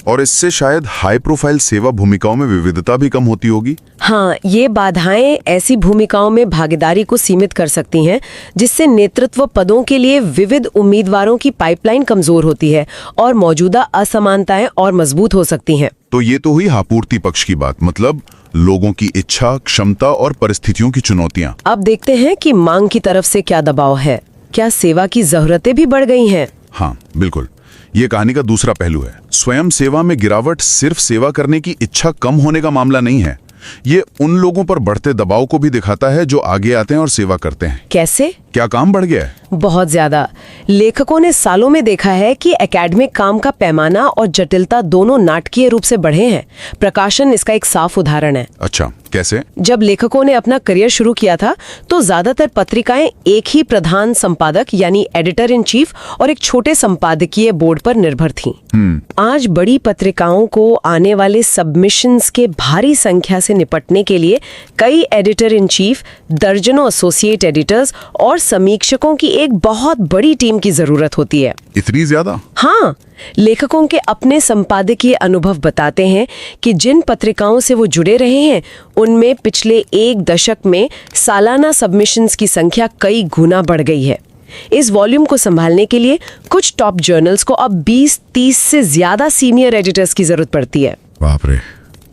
और इससे शायद हाई प्रोफाइल सेवा भूमिकाओं में विविधता भी कम होती होगी। हाँ, ये बाधाएं ऐसी भूमिकाओं में भागीदारी को सीमित कर सकती हैं, जिससे नेतृत्व पदों के लिए विविध उम्मीदवारों की पाइपलाइन कमजोर होती है और मौजूदा असमानताएं और मजबूत हो सकती हैं। तो ये तो हुई आपूर्ति पक्ष की बात, मतलब लोगों की इच्छा, क्षमता और परिस्थितियों की चुनौतियां। अब देखते हैं कि मांग की तरफ से क्या दबाव है। क्या सेवा की जरूरतें भी बढ़ गई हैं? हाँ, बिल्कुल। ये कहानी का दूसरा पहलू है। स्वयं सेवा में गिरावट सिर्फ सेवा करने की इच्छा कम होने का मामला नहीं है, ये उन लोगों पर बढ़ते दबाव को भी दिखाता है जो आगे आते हैं और सेवा करते हैं। कैसे? क्या काम बढ़ गया है? बहुत ज्यादा। लेखकों ने सालों में देखा है कि एकेडमिक काम का पैमाना और जटिलता दोनों नाटकीय रूप से बढ़े हैं। प्रकाशन इसका एक साफ उदाहरण है। अच्छा, कैसे? जब लेखकों ने अपना करियर शुरू किया था तो ज्यादातर पत्रिकाएं एक ही प्रधान संपादक यानी एडिटर इन चीफ और एक छोटे संपादकीय बोर्ड पर निर्भर थीं। आज बड़ी पत्रिकाओं को आने वाले सबमिशंस के भारी संख्या से निपटने के लिए कई एडिटर इन चीफ, दर्जनों एसोसिएट एडिटर्स और समीक्षकों की एक बहुत बड़ी टीम की जरूरत होती है। इतनी ज्यादा? हाँ, लेखकों के अपने संपादकीय अनुभव बताते हैं कि जिन पत्रिकाओं से वो जुड़े रहे हैं उनमें पिछले एक दशक में सालाना सबमिशंस की संख्या कई गुना बढ़ गई है। इस वॉल्यूम को संभालने के लिए कुछ टॉप जर्नल्स को अब 20-30 से ज्यादा सीनियर एडिटर्स की जरूरत पड़ती है। बाप रे,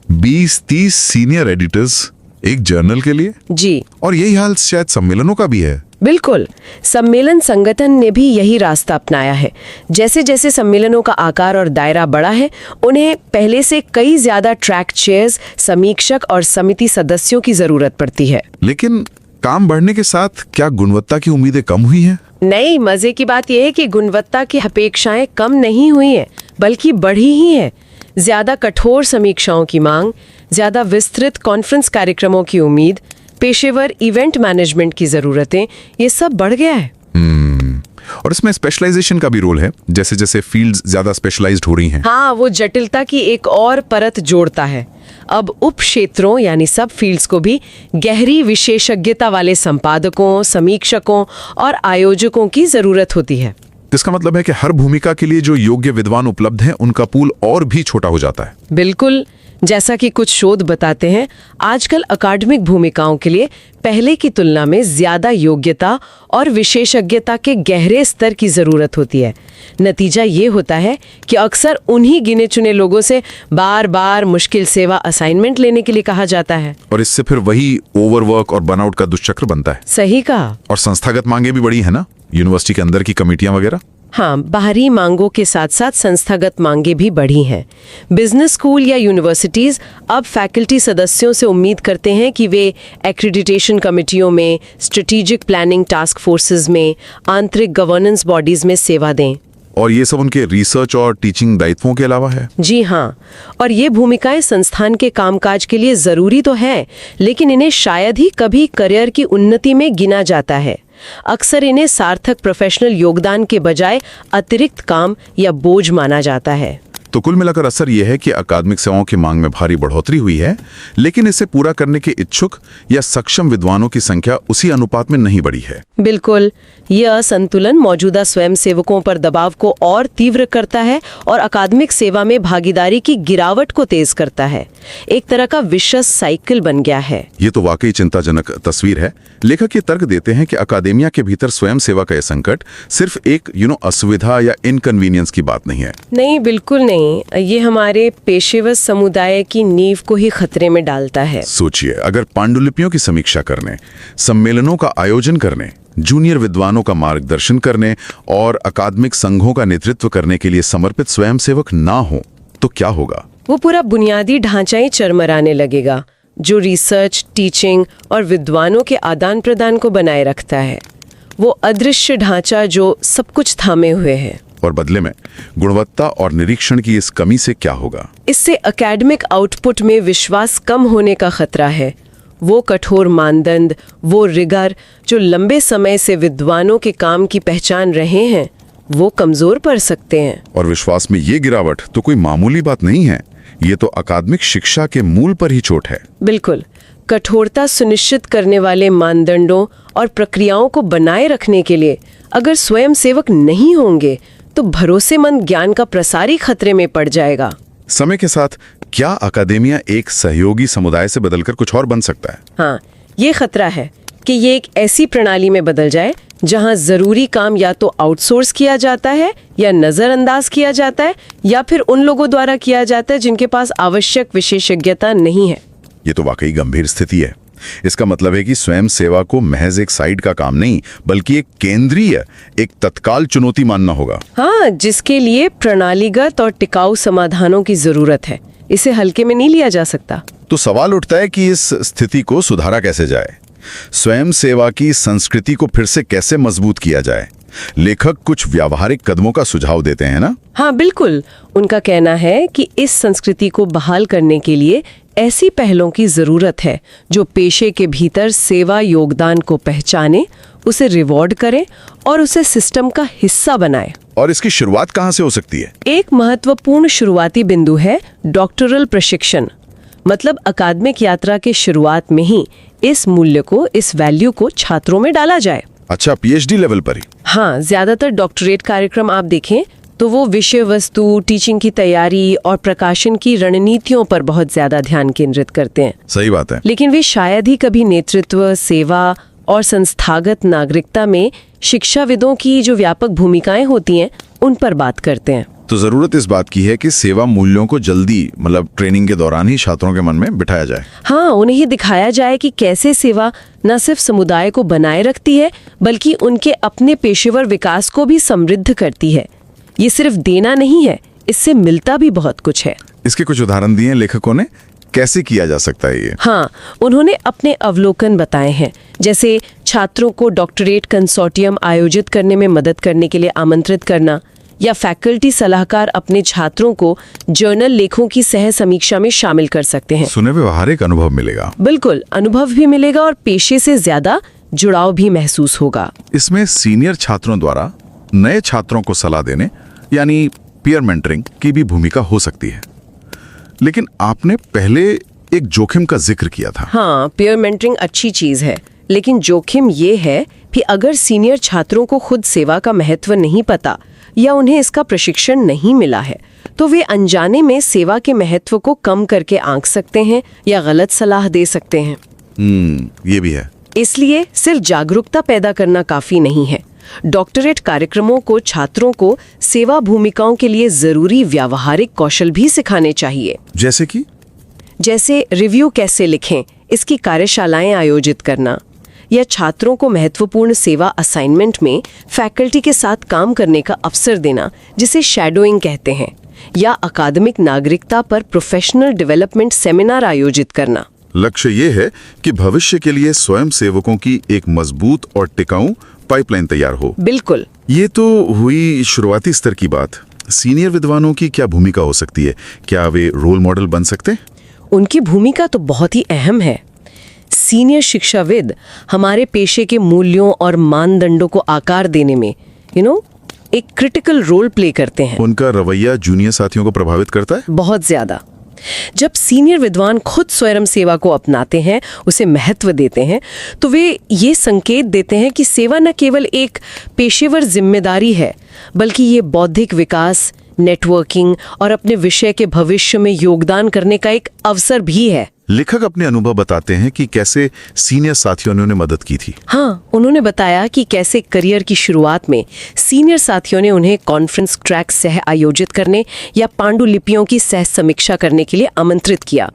20-30 सीनियर एडिटर्स एक जर्नल के लिए? जी। और यही हाल शायद सम्मेलनों का भी है। बिल्कुल, सम्मेलन संगठन ने भी यही रास्ता अपनाया है। जैसे जैसे सम्मेलनों का आकार और दायरा बढ़ा है, उन्हें पहले से कई ज्यादा ट्रैक चेयर्स, समीक्षक और समिति सदस्यों की जरूरत पड़ती है। लेकिन काम बढ़ने के साथ क्या गुणवत्ता की उम्मीदें कम हुई हैं? नहीं, मजे की बात यह है कि गुणवत्ता की अपेक्षाएं कम नहीं हुई हैं, बल्कि बढ़ी ही है। ज्यादा कठोर समीक्षाओं की मांग, ज्यादा विस्तृत कॉन्फ्रेंस कार्यक्रमों की उम्मीद, पेशेवर इवेंट मैनेजमेंट की जरूरतें, ये सब बढ़ गया है। और इसमें स्पेशलाइजेशन का भी रोल है, जैसे जैसे फील्ड्स ज्यादा स्पेशलाइज्ड हो रही हैं। हाँ, वो जटिलता की एक और परत जोड़ता है। अब उप क्षेत्रों यानी सब फील्ड्स को भी गहरी विशेषज्ञता वाले संपादकों, समीक्षकों और आयोजकों की जरूरत होती है। इसका मतलब है कि हर भूमिका के लिए जो योग्य विद्वान उपलब्ध हैं, उनका पूल और भी छोटा हो जाता है। बिल्कुल, जैसा कि कुछ शोध बताते हैं, आजकल अकादमिक भूमिकाओं के लिए पहले की तुलना में ज्यादा योग्यता और विशेषज्ञता के गहरे स्तर की जरूरत होती है। नतीजा ये होता है कि अक्सर उन्हीं गिने चुने लोगों से बार बार मुश्किल सेवा असाइनमेंट लेने के लिए कहा जाता है। और इससे फिर वही ओवरवर्क और बर्नआउट का दुष्चक्र बनता है। सही कहा। और संस्थागत मांगे भी बड़ी है ना, यूनिवर्सिटी के अंदर की कमेटियां वगैरह। हाँ, बाहरी मांगों के साथ साथ संस्थागत मांगे भी बढ़ी हैं। बिजनेस स्कूल या यूनिवर्सिटीज अब फैकल्टी सदस्यों से उम्मीद करते हैं कि वे एक्रेडिटेशन कमेटियों में, स्ट्रेटेजिक प्लानिंग टास्क फोर्सेज में, आंतरिक गवर्नेंस बॉडीज में सेवा दें। और ये सब उनके रिसर्च और टीचिंग दायित्वों के अलावा है? जी हाँ, और ये भूमिकाएं संस्थान के कामकाज के लिए जरूरी तो है, लेकिन इन्हें शायद ही कभी करियर की उन्नति में गिना जाता है। अक्सर इन्हें सार्थक प्रोफेशनल योगदान के बजाय अतिरिक्त काम या बोझ माना जाता है। तो कुल मिलाकर असर यह है कि अकादमिक सेवाओं की मांग में भारी बढ़ोतरी हुई है, लेकिन इसे पूरा करने के इच्छुक या सक्षम विद्वानों की संख्या उसी अनुपात में नहीं बढ़ी है। बिल्कुल, यह असंतुलन मौजूदा स्वयंसेवकों पर दबाव को और तीव्र करता है और अकादमिक सेवा में भागीदारी की गिरावट को तेज करता है। एक तरह का विशेष साइकिल बन गया है। ये तो वाकई चिंताजनक तस्वीर है। लेखक ये तर्क देते हैं कि अकादेमिया के भीतर स्वयं सेवा का यह संकट सिर्फ एक असुविधा या इनकन्वीनियंस की बात नहीं है। नहीं, बिल्कुल नहीं। ये हमारे पेशेवर समुदाय की नींव को ही खतरे में डालता है। सोचिए, अगर पांडुलिपियों की समीक्षा करने, सम्मेलनों का आयोजन करने, जूनियर विद्वानों का मार्गदर्शन करने और अकादमिक संघों का नेतृत्व करने के लिए समर्पित स्वयंसेवक ना हो तो क्या होगा? वो पूरा बुनियादी ढांचा ही चरमराने लगेगा, जो रिसर्च, टीचिंग और विद्वानों के आदान प्रदान को बनाए रखता है। वो अदृश्य ढांचा जो सब कुछ थामे हुए है। और बदले में गुणवत्ता और निरीक्षण की इस कमी से क्या होगा? इससे एकेडमिक आउटपुट में विश्वास कम होने का खतरा है। वो कठोर मानदंड, वो रिगर जो लंबे समय से विद्वानों के काम की पहचान रहे हैं, वो कमजोर पड़ सकते हैं। और विश्वास में ये गिरावट तो कोई मामूली बात नहीं है। ये तो अकादमिक शिक्षा के मूल पर ही चोट है। बिल्कुल, कठोरता सुनिश्चित करने वाले मानदंडों और प्रक्रियाओं को बनाए रखने के लिए अगर स्वयंसेवक नहीं होंगे तो भरोसेमंद ज्ञान का प्रसार ही खतरे में पड़ जाएगा। समय के साथ क्या अकादेमिया एक सहयोगी समुदाय से बदलकर कुछ और बन सकता है? हाँ, ये खतरा है कि ये एक ऐसी प्रणाली में बदल जाए जहां जरूरी काम या तो आउटसोर्स किया जाता है या नजरअंदाज किया जाता है या फिर उन लोगों द्वारा किया जाता है जिनके पास आवश्यक विशेषज्ञता नहीं है। ये तो वाकई गंभीर स्थिति है। इसका मतलब है कि स्वयं सेवा को महज एक साइड का काम नहीं, बल्कि एक केंद्रीय, एक तत्काल चुनौती मानना होगा। हाँ, जिसके लिए प्रणालीगत और टिकाऊ समाधानों की जरूरत है। इसे हल्के में नहीं लिया जा सकता। तो सवाल उठता है कि इस स्थिति को सुधारा कैसे जाए? स्वयं सेवा की संस्कृति को फिर से कैसे मजबूत किया जाए? लेखक कुछ व्यावहारिक कदमों का सुझाव देते हैं ना? हाँ बिल्कुल, उनका कहना है कि इस संस्कृति को बहाल करने के लिए ऐसी पहलों की जरूरत है जो पेशे के भीतर सेवा योगदान को पहचाने, उसे रिवॉर्ड करे और उसे सिस्टम का हिस्सा बनाए। और इसकी शुरुआत कहाँ से हो सकती है? एक महत्वपूर्ण शुरुआती बिंदु है डॉक्टरल प्रशिक्षण। मतलब अकादमिक यात्रा के शुरुआत में ही इस मूल्य को, इस वैल्यू को छात्रों में डाला जाए। अच्छा, पीएचडी लेवल पर ही? हाँ, ज्यादातर डॉक्टरेट कार्यक्रम आप देखें तो वो विषय वस्तु, टीचिंग की तैयारी और प्रकाशन की रणनीतियों पर बहुत ज्यादा ध्यान केंद्रित करते हैं। सही बात है। लेकिन वे शायद ही कभी नेतृत्व, सेवा और संस्थागत नागरिकता में शिक्षाविदों की जो व्यापक भूमिकाएं होती हैं उन पर बात करते हैं। तो जरूरत इस बात की है कि सेवा मूल्यों को जल्दी, मतलब ट्रेनिंग के दौरान ही छात्रों के मन में बिठाया जाए। हाँ, उन्हें ही दिखाया जाए कि कैसे सेवा न सिर्फ समुदाय को बनाए रखती है बल्कि उनके अपने पेशेवर विकास को भी समृद्ध करती है। ये सिर्फ देना नहीं है, इससे मिलता भी बहुत कुछ है। इसके कुछ उदाहरण दिए लेखकों ने, कैसे किया जा सकता है ये? हाँ, उन्होंने अपने अवलोकन बताए हैं, जैसे छात्रों को डॉक्टरेट कंसोर्टियम आयोजित करने में मदद करने के लिए आमंत्रित करना, या फैकल्टी सलाहकार अपने छात्रों को जर्नल लेखों की सह समीक्षा में शामिल कर सकते हैं। सुने व्यवहारिक अनुभव मिलेगा। बिल्कुल, अनुभव भी मिलेगा और पेशे से ज्यादा जुड़ाव भी महसूस होगा। इसमें सीनियर छात्रों द्वारा नए छात्रों को सलाह देने यानी पीयर मेंटरिंग की भी भूमिका हो सकती है। लेकिन आपने पहले एक जोखिम का जिक्र किया था। हाँ, पीयर मेंटरिंग अच्छी चीज है, लेकिन जोखिम ये है कि अगर सीनियर छात्रों को खुद सेवा का महत्व नहीं पता या उन्हें इसका प्रशिक्षण नहीं मिला है तो वे अनजाने में सेवा के महत्व को कम करके आंक सकते हैं या गलत सलाह दे सकते हैं। ये भी है। इसलिए सिर्फ जागरूकता पैदा करना काफी नहीं है। डॉक्टरेट कार्यक्रमों को छात्रों को सेवा भूमिकाओं के लिए जरूरी व्यावहारिक कौशल भी सिखाने चाहिए। जैसे रिव्यू कैसे लिखें, इसकी कार्यशालाएं आयोजित करना, या छात्रों को महत्वपूर्ण सेवा असाइनमेंट में फैकल्टी के साथ काम करने का अवसर देना, जिसे शैडोइंग कहते हैं, या अकादमिक नागरिकता पर प्रोफेशनल डेवलपमेंट सेमिनार आयोजित करना। लक्ष्य ये है कि भविष्य के लिए स्वयं सेवकों की एक मजबूत और टिकाऊ पाइपलाइन तैयार हो। बिल्कुल। ये तो हुई शुरुआती स्तर की बात। सीनियर विद्वानों की क्या भूमिका हो सकती है? क्या वे रोल मॉडल बन सकते हैं? उनकी भूमिका तो बहुत ही अहम है। सीनियर शिक्षाविद हमारे पेशे के मूल्यों और मानदंडों को आकार देने में एक क्रिटिकल रोल प्ले करते हैं। उनका रवैया जूनियर साथियों को प्रभावित करता है? बहुत ज्यादा। जब सीनियर विद्वान खुद स्वयं सेवा को अपनाते हैं, उसे महत्व देते हैं, तो वे ये संकेत देते हैं कि सेवा न केवल एक पेशेवर जिम्मेदारी है बल्कि ये बौद्धिक विकास, नेटवर्किंग और अपने विषय के भविष्य में योगदान करने का एक अवसर भी है। लेखक अपने अनुभव बताते हैं कि कैसे सीनियर साथियों ने उन्हें मदद की थी। हाँ, उन्होंने बताया कि कैसे करियर की शुरुआत में सीनियर साथियों ने उन्हें कॉन्फ्रेंस ट्रैक सह आयोजित करने या पांडुलिपियों की सह समीक्षा करने के लिए आमंत्रित किया,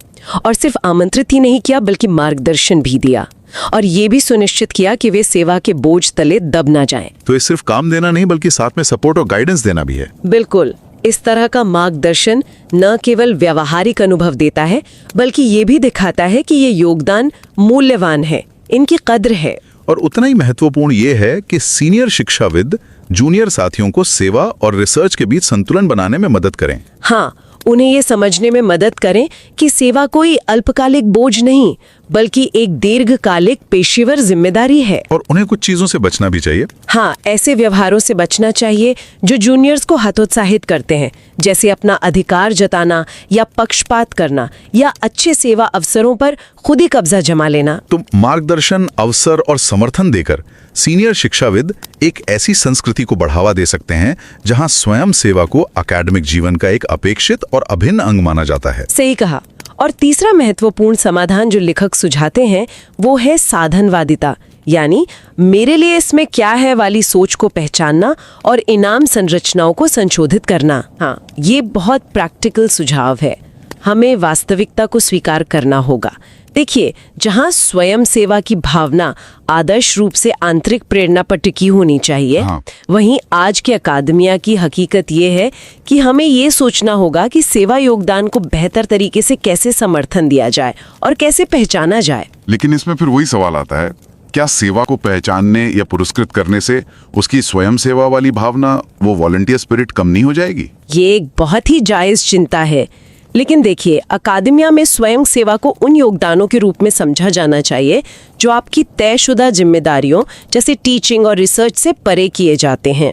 और सिर्फ आमंत्रित ही नहीं किया बल्कि मार्गदर्शन भी दिया, और ये भी सुनिश्चित किया कि वे सेवा के बोझ तले दब ना जाएं। तो ये सिर्फ काम देना नहीं बल्कि साथ में सपोर्ट और गाइडेंस देना भी है। बिल्कुल। इस तरह का मार्गदर्शन न केवल व्यावहारिक अनुभव देता है बल्कि ये भी दिखाता है कि ये योगदान मूल्यवान है, इनकी कद्र है। और उतना ही महत्वपूर्ण ये है कि सीनियर शिक्षाविद जूनियर साथियों को सेवा और रिसर्च के बीच संतुलन बनाने में मदद करें। हाँ, उन्हें ये समझने में मदद करें कि सेवा कोई अल्पकालिक बोझ नहीं बल्कि एक दीर्घकालिक पेशेवर जिम्मेदारी है। और उन्हें कुछ चीजों से बचना भी चाहिए। हाँ, ऐसे व्यवहारों से बचना चाहिए जो जूनियर्स को हतोत्साहित करते हैं, जैसे अपना अधिकार जताना या पक्षपात करना या अच्छे सेवा अवसरों पर खुद ही कब्जा जमा लेना। तो मार्गदर्शन, अवसर और समर्थन देकर सीनियर शिक्षाविद एक ऐसी संस्कृति को बढ़ावा दे सकते हैं जहां स्वयं सेवा को अकादमिक जीवन का एक अपेक्षित और अभिन्न अंग माना जाता है। सही कहा। और तीसरा महत्वपूर्ण समाधान जो लेखक सुझाते हैं वो है साधनवादिता, यानी मेरे लिए इसमें क्या है वाली सोच को पहचानना और इनाम संरचनाओं को संशोधित करना। हाँ, ये बहुत प्रैक्टिकल सुझाव है। हमें वास्तविकता को स्वीकार करना होगा। देखिए, जहां स्वयं सेवा की भावना आदर्श रूप से आंतरिक प्रेरणा पर टिकी होनी चाहिए, हाँ। वहीं आज के अकादमिया की हकीकत ये है कि हमें ये सोचना होगा कि सेवा योगदान को बेहतर तरीके से कैसे समर्थन दिया जाए और कैसे पहचाना जाए। लेकिन इसमें फिर वही सवाल आता है, क्या सेवा को पहचानने या पुरस्कृत करने से उसकी स्वयं सेवा वाली भावना, वो वॉलंटियर स्पिरिट कम नहीं हो जाएगी? ये एक बहुत ही जायज चिंता है, लेकिन देखिए, अकादमिया में स्वयं सेवा को उन योगदानों के रूप में समझा जाना चाहिए जो आपकी तयशुदा जिम्मेदारियों जैसे टीचिंग और रिसर्च से परे किए जाते हैं।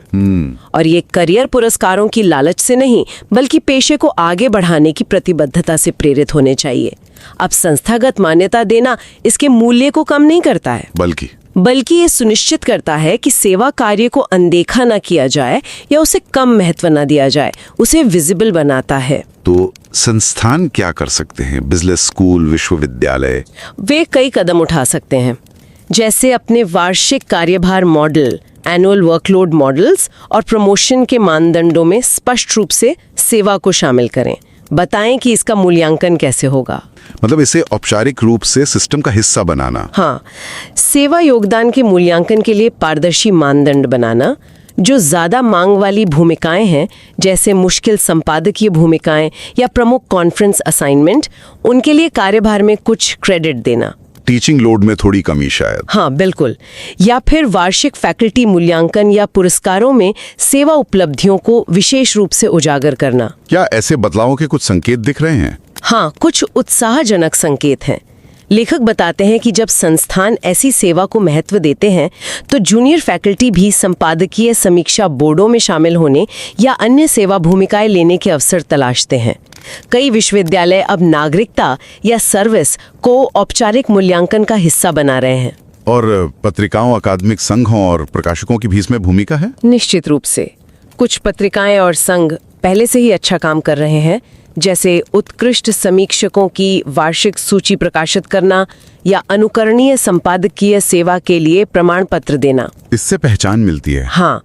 और ये करियर पुरस्कारों की लालच से नहीं, बल्कि पेशे को आगे बढ़ाने की प्रतिबद्धता से प्रेरित होने चाहिए। अब संस्थागत मान्यता देना इसके मूल्य को कम नहीं करता है, बल्कि ये सुनिश्चित करता है कि सेवा कार्य को अनदेखा न किया जाए या उसे कम महत्व न दिया जाए, उसे विजिबल बनाता है। तो संस्थान क्या कर सकते हैं? बिजनेस स्कूल, विश्वविद्यालय? वे कई कदम उठा सकते हैं, जैसे अपने वार्षिक कार्यभार मॉडल, एनुअल वर्कलोड मॉडल्स और प्रमोशन के मानदंडों में स्पष्ट रूप से सेवा को शामिल करें। बताएं कि इसका मूल्यांकन कैसे होगा। मतलब इसे औपचारिक रूप से सिस्टम का हिस्सा बनाना। हाँ, सेवा योगदान के मूल्यांकन के लिए पारदर्शी मानदंड बनाना। जो ज्यादा मांग वाली भूमिकाएं हैं, जैसे मुश्किल संपादकीय भूमिकाएं या प्रमुख कॉन्फ्रेंस असाइनमेंट, उनके लिए कार्यभार में कुछ क्रेडिट देना। टीचिंग लोड में थोड़ी कमी शायद। हाँ, बिल्कुल। या फिर वार्षिक फैकल्टी मूल्यांकन या पुरस्कारों में सेवा उपलब्धियों को विशेष रूप से उजागर करना। क्या ऐसे बदलावों के कुछ संकेत दिख रहे हैं? हाँ, कुछ उत्साहजनक संकेत हैं। लेखक बताते हैं कि जब संस्थान ऐसी सेवा को महत्व देते हैं तो जूनियर फैकल्टी भी संपादकीय समीक्षा बोर्डों में शामिल होने या अन्य सेवा भूमिकाएं लेने के अवसर तलाशते हैं। कई विश्वविद्यालय अब नागरिकता या सर्विस को औपचारिक मूल्यांकन का हिस्सा बना रहे हैं। और पत्रिकाओं, अकादमिक संघों और प्रकाशकों की भी इसमें भूमिका है? निश्चित रूप से। कुछ पत्रिकाएं और संघ पहले से ही अच्छा काम कर रहे हैं, जैसे उत्कृष्ट समीक्षकों की वार्षिक सूची प्रकाशित करना या अनुकरणीय संपादकीय सेवा के लिए प्रमाण पत्र देना। इससे पहचान मिलती है। हाँ,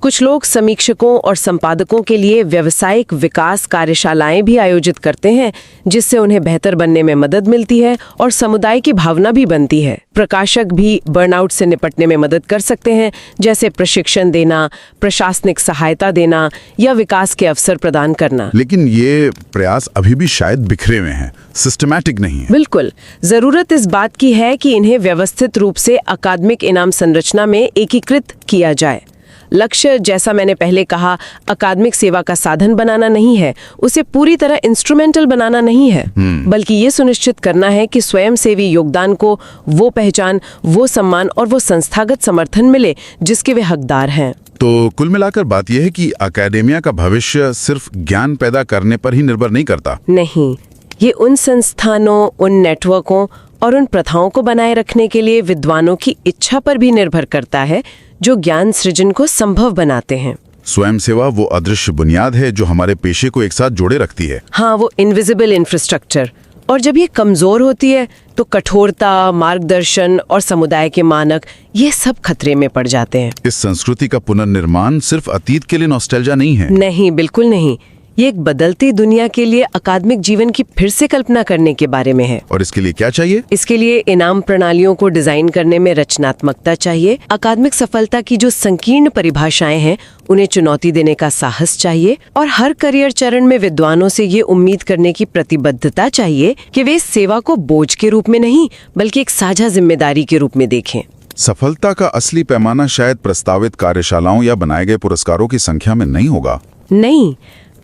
कुछ लोग समीक्षकों और संपादकों के लिए व्यावसायिक विकास कार्यशालाएं भी आयोजित करते हैं, जिससे उन्हें बेहतर बनने में मदद मिलती है और समुदाय की भावना भी बनती है। प्रकाशक भी बर्नआउट से निपटने में मदद कर सकते हैं, जैसे प्रशिक्षण देना, प्रशासनिक सहायता देना या विकास के अवसर प्रदान करना। लेकिन ये प्रयास अभी भी शायद बिखरे हुए हैं, सिस्टमैटिक नहीं है। बिल्कुल। जरूरत इस बात की है कि इन्हें व्यवस्थित रूप से अकादमिक इनाम संरचना में एकीकृत किया जाए। लक्ष्य, जैसा मैंने पहले कहा, अकादमिक सेवा का साधन बनाना नहीं है, उसे पूरी तरह इंस्ट्रूमेंटल बनाना नहीं है, बल्कि ये सुनिश्चित करना है कि स्वयंसेवी योगदान को वो पहचान, वो सम्मान और वो संस्थागत समर्थन मिले जिसके वे हकदार हैं। तो कुल मिलाकर बात यह है कि अकादमिया का भविष्य सिर्फ ज्ञान पैदा करने पर ही निर्भर नहीं करता। नहीं, ये उन संस्थानों, उन नेटवर्कों और उन प्रथाओं को बनाए रखने के लिए विद्वानों की इच्छा पर भी निर्भर करता है जो ज्ञान सृजन को संभव बनाते हैं। स्वयं सेवा वो अदृश्य बुनियाद है जो हमारे पेशे को एक साथ जोड़े रखती है। हाँ, वो इनविजिबल इंफ्रास्ट्रक्चर। और जब ये कमजोर होती है तो कठोरता, मार्गदर्शन और समुदाय के मानक, ये सब खतरे में पड़ जाते हैं। इस संस्कृति का पुनर्निर्माण सिर्फ अतीत के लिए नॉस्टैल्जिया नहीं है। नहीं, बिल्कुल नहीं। ये एक बदलती दुनिया के लिए अकादमिक जीवन की फिर से कल्पना करने के बारे में है। और इसके लिए क्या चाहिए? इसके लिए इनाम प्रणालियों को डिजाइन करने में रचनात्मकता चाहिए। अकादमिक सफलता की जो संकीर्ण परिभाषाएं हैं, उन्हें चुनौती देने का साहस चाहिए। और हर करियर चरण में विद्वानों से ये उम्मीद करने की प्रतिबद्धता चाहिए कि वे सेवा को बोझ के रूप में नहीं, बल्कि एक साझा जिम्मेदारी के रूप में देखें। सफलता का असली पैमाना शायद प्रस्तावित कार्यशालाओं या बनाए गए पुरस्कारों की संख्या में नहीं होगा। नहीं,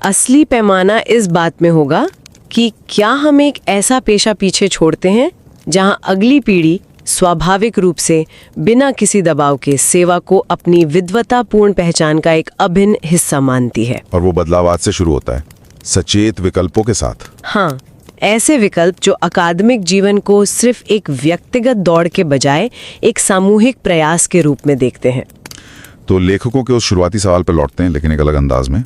असली पैमाना इस बात में होगा कि क्या हम एक ऐसा पेशा पीछे छोड़ते हैं जहां अगली पीढ़ी स्वाभाविक रूप से बिना किसी दबाव के सेवा को अपनी विद्वतापूर्ण पहचान का एक अभिन्न हिस्सा मानती है। और वो बदलाव आज से शुरू होता है, सचेत विकल्पों के साथ। हाँ, ऐसे विकल्प जो अकादमिक जीवन को सिर्फ एक व्यक्तिगत दौड़ के बजाय एक सामूहिक प्रयास के रूप में देखते हैं। तो लेखकों के उस शुरुआती सवाल पर लौटते हैं, लेकिन एक अलग अंदाज में।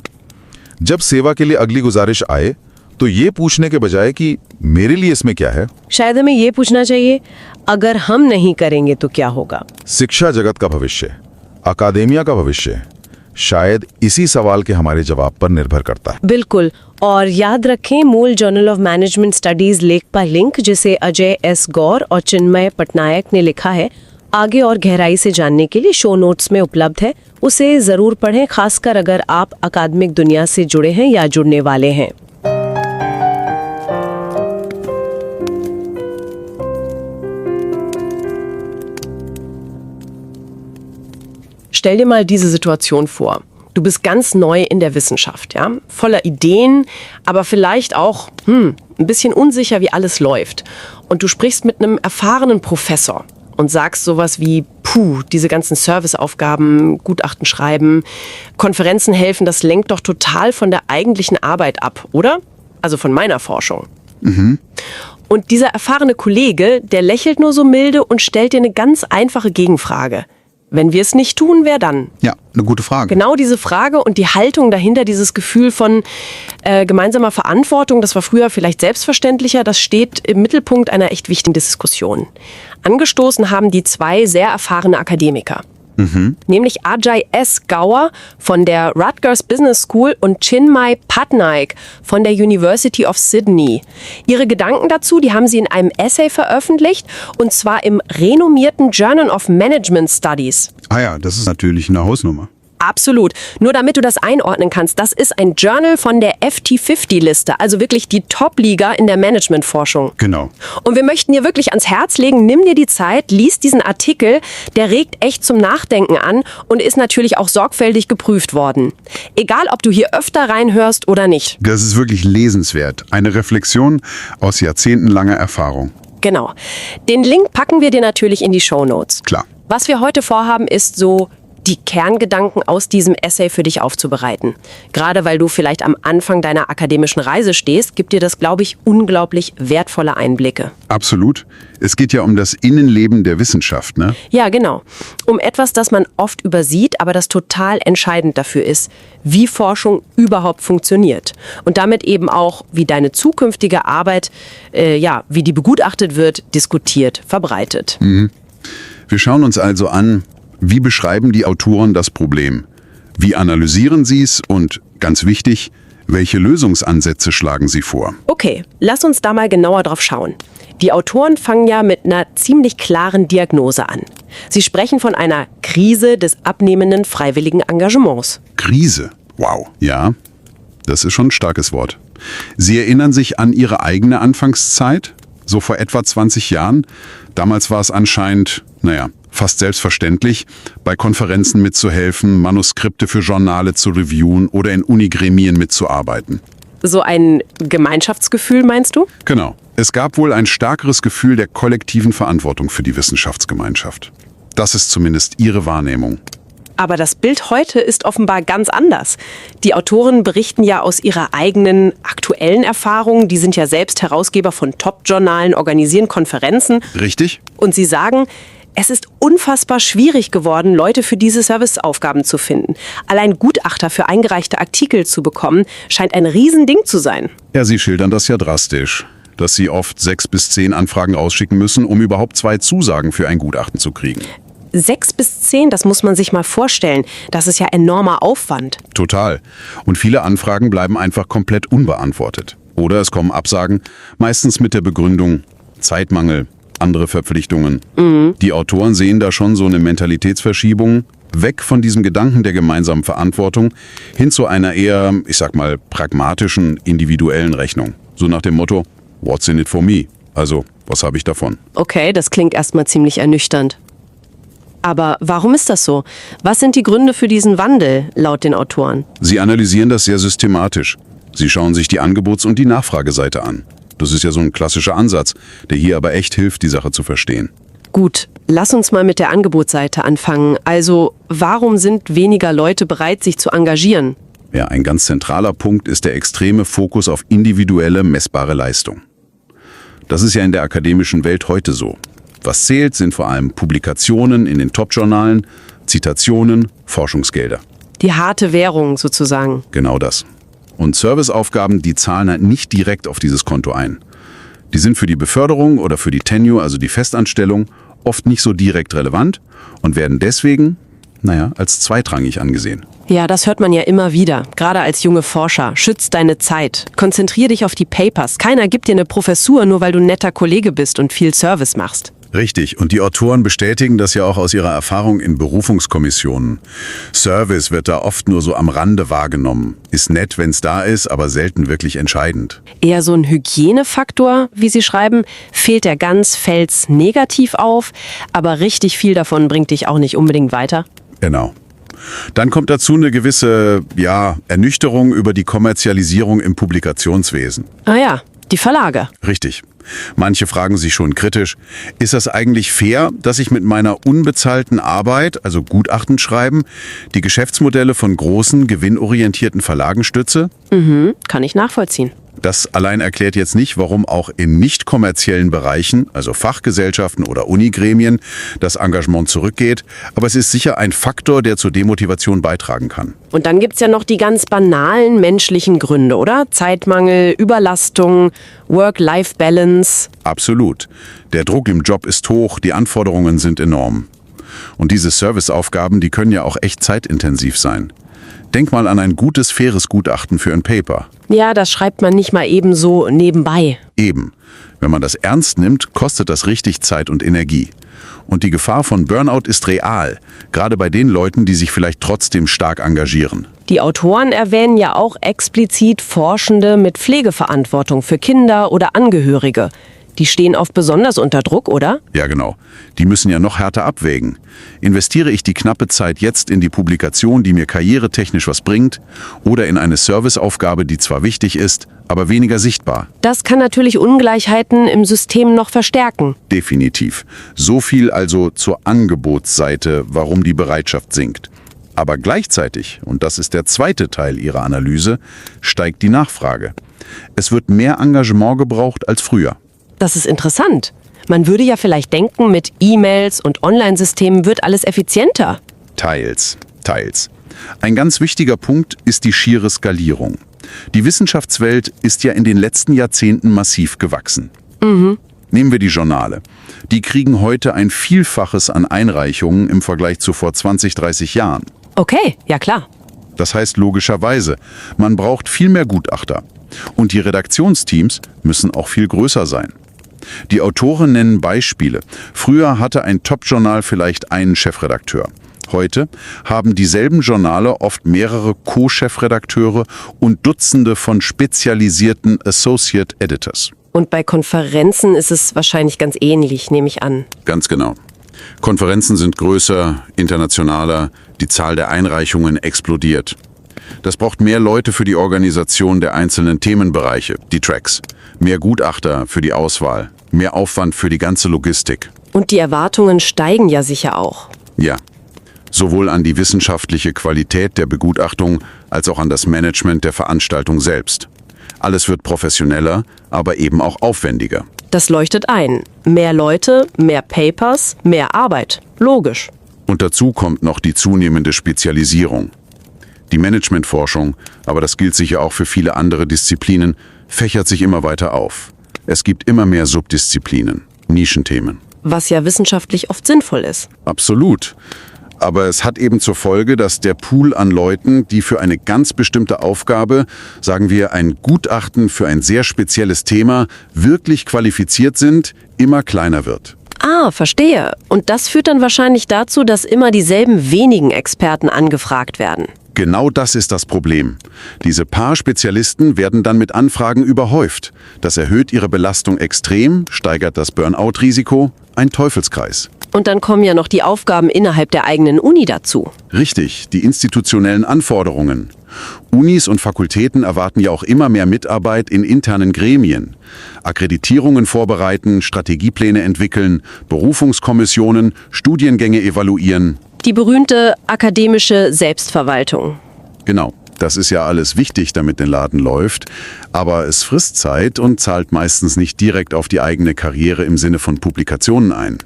जब सेवा के लिए अगली गुजारिश आए तो ये पूछने के बजाय कि मेरे लिए इसमें क्या है, शायद हमें ये पूछना चाहिए, अगर हम नहीं करेंगे तो क्या होगा? शिक्षा जगत का भविष्य, अकादेमिया का भविष्य, शायद इसी सवाल के हमारे जवाब पर निर्भर करता है। बिल्कुल। और याद रखें, मूल जर्नल ऑफ मैनेजमेंट स्टडीज लेख का लिंक, जिसे अजय एस गौर और चिन्मय पटनायक ने लिखा है, आगे और गहराई से जानने के लिए शो नोट्स में उपलब्ध है। उसे ज़रूर पढ़ें, खासकर अगर आप अकादमिक दुनिया से जुड़े हैं या जुड़ने वाले हैं। Stell dir mal diese Situation vor. Du bist ganz neu in der Wissenschaft, ja? Voller Ideen, aber vielleicht auch ein bisschen unsicher, wie alles läuft. Und du sprichst mit einem erfahrenen Professor und sagst sowas wie, diese ganzen Serviceaufgaben, Gutachten schreiben, Konferenzen helfen, das lenkt doch total von der eigentlichen Arbeit ab, oder? Also von meiner Forschung. Und dieser erfahrene Kollege, der lächelt nur so milde und stellt dir eine ganz einfache Gegenfrage. Wenn wir es nicht tun, wer dann? Ja, eine gute Frage. Genau diese Frage und die Haltung dahinter, dieses Gefühl von gemeinsamer Verantwortung, das war früher vielleicht selbstverständlicher, das steht im Mittelpunkt einer echt wichtigen Diskussion. Angestoßen haben die zwei sehr erfahrene Akademiker. Nämlich Ajay S. Gaur von der Rutgers Business School und Chinmay Patnaik von der University of Sydney. Ihre Gedanken dazu, die haben sie in einem Essay veröffentlicht, und zwar im renommierten Journal of Management Studies. Ah ja, das ist natürlich eine Hausnummer. Absolut. Nur damit du das einordnen kannst, das ist ein Journal von der FT50-Liste, also wirklich die Top-Liga in der Managementforschung. Genau. Und wir möchten dir wirklich ans Herz legen, nimm dir die Zeit, lies diesen Artikel, der regt echt zum Nachdenken an und ist natürlich auch sorgfältig geprüft worden. Egal, ob du hier öfter reinhörst oder nicht. Das ist wirklich lesenswert. Eine Reflexion aus jahrzehntelanger Erfahrung. Genau. Den Link packen wir dir natürlich in die Shownotes. Klar. Was wir heute vorhaben, ist so die Kerngedanken aus diesem Essay für dich aufzubereiten. Gerade weil du vielleicht am Anfang deiner akademischen Reise stehst, gibt dir das, glaube ich, unglaublich wertvolle Einblicke. Absolut. Es geht ja um das Innenleben der Wissenschaft, ne? Ja, genau. Um etwas, das man oft übersieht, aber das total entscheidend dafür ist, wie Forschung überhaupt funktioniert. Und damit eben auch, wie deine zukünftige Arbeit, wie die begutachtet wird, diskutiert, verbreitet. Wir schauen uns also an, wie beschreiben die Autoren das Problem? Wie analysieren sie es? Und ganz wichtig, welche Lösungsansätze schlagen sie vor? Okay, lass uns da mal genauer drauf schauen. Die Autoren fangen ja mit einer ziemlich klaren Diagnose an. Sie sprechen von einer Krise des abnehmenden freiwilligen Engagements. Krise? Wow. Ja, das ist schon ein starkes Wort. Sie erinnern sich an ihre eigene Anfangszeit? So vor etwa 20 Jahren? Damals war es anscheinend, fast selbstverständlich, bei Konferenzen mitzuhelfen, Manuskripte für Journale zu reviewen oder in Unigremien mitzuarbeiten. So ein Gemeinschaftsgefühl, meinst du? Genau. Es gab wohl ein stärkeres Gefühl der kollektiven Verantwortung für die Wissenschaftsgemeinschaft. Das ist zumindest ihre Wahrnehmung. Aber das Bild heute ist offenbar ganz anders. Die Autoren berichten ja aus ihrer eigenen aktuellen Erfahrung. Die sind ja selbst Herausgeber von Top-Journalen, organisieren Konferenzen. Richtig? Und sie sagen, es ist unfassbar schwierig geworden, Leute für diese Serviceaufgaben zu finden. Allein Gutachter für eingereichte Artikel zu bekommen, scheint ein Riesending zu sein. Ja, sie schildern das ja drastisch, dass sie oft 6 bis 10 Anfragen rausschicken müssen, um überhaupt 2 Zusagen für ein Gutachten zu kriegen. 6 bis 10, das muss man sich mal vorstellen. Das ist ja enormer Aufwand. Total. Und viele Anfragen bleiben einfach komplett unbeantwortet. Oder es kommen Absagen, meistens mit der Begründung Zeitmangel, andere Verpflichtungen. Die Autoren sehen da schon so eine Mentalitätsverschiebung, weg von diesem Gedanken der gemeinsamen Verantwortung hin zu einer eher, pragmatischen, individuellen Rechnung. So nach dem Motto, what's in it for me? Also, was habe ich davon? Okay, das klingt erstmal ziemlich ernüchternd. Aber warum ist das so? Was sind die Gründe für diesen Wandel, laut den Autoren? Sie analysieren das sehr systematisch. Sie schauen sich die Angebots- und die Nachfrageseite an. Das ist ja so ein klassischer Ansatz, der hier aber echt hilft, die Sache zu verstehen. Gut, lass uns mal mit der Angebotsseite anfangen. Also, warum sind weniger Leute bereit, sich zu engagieren? Ja, ein ganz zentraler Punkt ist der extreme Fokus auf individuelle, messbare Leistung. Das ist ja in der akademischen Welt heute so. Was zählt, sind vor allem Publikationen in den Top-Journalen, Zitationen, Forschungsgelder. Die harte Währung sozusagen. Genau das. Und Serviceaufgaben, die zahlen halt nicht direkt auf dieses Konto ein. Die sind für die Beförderung oder für die Tenure, also die Festanstellung, oft nicht so direkt relevant und werden deswegen, als zweitrangig angesehen. Ja, das hört man ja immer wieder, gerade als junge Forscher. Schütz deine Zeit. Konzentrier dich auf die Papers. Keiner gibt dir eine Professur, nur weil du ein netter Kollege bist und viel Service machst. Richtig, und die Autoren bestätigen das ja auch aus ihrer Erfahrung in Berufungskommissionen. Service wird da oft nur so am Rande wahrgenommen. Ist nett, wenn es da ist, aber selten wirklich entscheidend. Eher so ein Hygienefaktor, wie Sie schreiben, fehlt der ganz, fällt's negativ auf, aber richtig viel davon bringt dich auch nicht unbedingt weiter. Genau. Dann kommt dazu eine gewisse, Ernüchterung über die Kommerzialisierung im Publikationswesen. Ah ja, die Verlage. Richtig. Manche fragen sich schon kritisch, ist das eigentlich fair, dass ich mit meiner unbezahlten Arbeit, also Gutachten schreiben, die Geschäftsmodelle von großen, gewinnorientierten Verlagen stütze? Kann ich nachvollziehen. Das allein erklärt jetzt nicht, warum auch in nicht kommerziellen Bereichen, also Fachgesellschaften oder Unigremien, das Engagement zurückgeht, aber es ist sicher ein Faktor, der zur Demotivation beitragen kann. Und dann gibt's ja noch die ganz banalen menschlichen Gründe, oder? Zeitmangel, Überlastung, Work-Life-Balance. Absolut. Der Druck im Job ist hoch, die Anforderungen sind enorm. Und diese Serviceaufgaben, die können ja auch echt zeitintensiv sein. Denk mal an ein gutes, faires Gutachten für ein Paper. Ja, das schreibt man nicht mal eben so nebenbei. Eben. Wenn man das ernst nimmt, kostet das richtig Zeit und Energie. Und die Gefahr von Burnout ist real, gerade bei den Leuten, die sich vielleicht trotzdem stark engagieren. Die Autoren erwähnen ja auch explizit Forschende mit Pflegeverantwortung für Kinder oder Angehörige. Die stehen oft besonders unter Druck, oder? Ja, genau. Die müssen ja noch härter abwägen. Investiere ich die knappe Zeit jetzt in die Publikation, die mir karrieretechnisch was bringt, oder in eine Serviceaufgabe, die zwar wichtig ist, aber weniger sichtbar? Das kann natürlich Ungleichheiten im System noch verstärken. Definitiv. So viel also zur Angebotsseite, warum die Bereitschaft sinkt. Aber gleichzeitig, und das ist der zweite Teil ihrer Analyse, steigt die Nachfrage. Es wird mehr Engagement gebraucht als früher. Das ist interessant. Man würde ja vielleicht denken, mit E-Mails und Online-Systemen wird alles effizienter. Teils. Ein ganz wichtiger Punkt ist die schiere Skalierung. Die Wissenschaftswelt ist ja in den letzten Jahrzehnten massiv gewachsen. Nehmen wir die Journale. Die kriegen heute ein Vielfaches an Einreichungen im Vergleich zu vor 20, 30 Jahren. Okay, ja klar. Das heißt logischerweise, man braucht viel mehr Gutachter. Und die Redaktionsteams müssen auch viel größer sein. Die Autoren nennen Beispiele. Früher hatte ein Top-Journal vielleicht einen Chefredakteur. Heute haben dieselben Journale oft mehrere Co-Chefredakteure und Dutzende von spezialisierten Associate Editors. Und bei Konferenzen ist es wahrscheinlich ganz ähnlich, nehme ich an. Ganz genau. Konferenzen sind größer, internationaler, die Zahl der Einreichungen explodiert. Das braucht mehr Leute für die Organisation der einzelnen Themenbereiche, die Tracks. Mehr Gutachter für die Auswahl, mehr Aufwand für die ganze Logistik. Und die Erwartungen steigen ja sicher auch. Ja, sowohl an die wissenschaftliche Qualität der Begutachtung als auch an das Management der Veranstaltung selbst. Alles wird professioneller, aber eben auch aufwendiger. Das leuchtet ein. Mehr Leute, mehr Papers, mehr Arbeit. Logisch. Und dazu kommt noch die zunehmende Spezialisierung. Die Managementforschung, aber das gilt sicher auch für viele andere Disziplinen, fächert sich immer weiter auf. Es gibt immer mehr Subdisziplinen, Nischenthemen. Was ja wissenschaftlich oft sinnvoll ist. Absolut. Aber es hat eben zur Folge, dass der Pool an Leuten, die für eine ganz bestimmte Aufgabe, sagen wir ein Gutachten für ein sehr spezielles Thema, wirklich qualifiziert sind, immer kleiner wird. Ah, verstehe. Und das führt dann wahrscheinlich dazu, dass immer dieselben wenigen Experten angefragt werden. Genau das ist das Problem. Diese paar Spezialisten werden dann mit Anfragen überhäuft. Das erhöht ihre Belastung extrem, steigert das Burnout-Risiko, ein Teufelskreis. Und dann kommen ja noch die Aufgaben innerhalb der eigenen Uni dazu. Richtig, die institutionellen Anforderungen. Unis und Fakultäten erwarten ja auch immer mehr Mitarbeit in internen Gremien. Akkreditierungen vorbereiten, Strategiepläne entwickeln, Berufungskommissionen, Studiengänge evaluieren. Die berühmte akademische Selbstverwaltung. Genau, das ist ja alles wichtig, damit der Laden läuft. Aber es frisst Zeit und zahlt meistens nicht direkt auf die eigene Karriere im Sinne von Publikationen ein.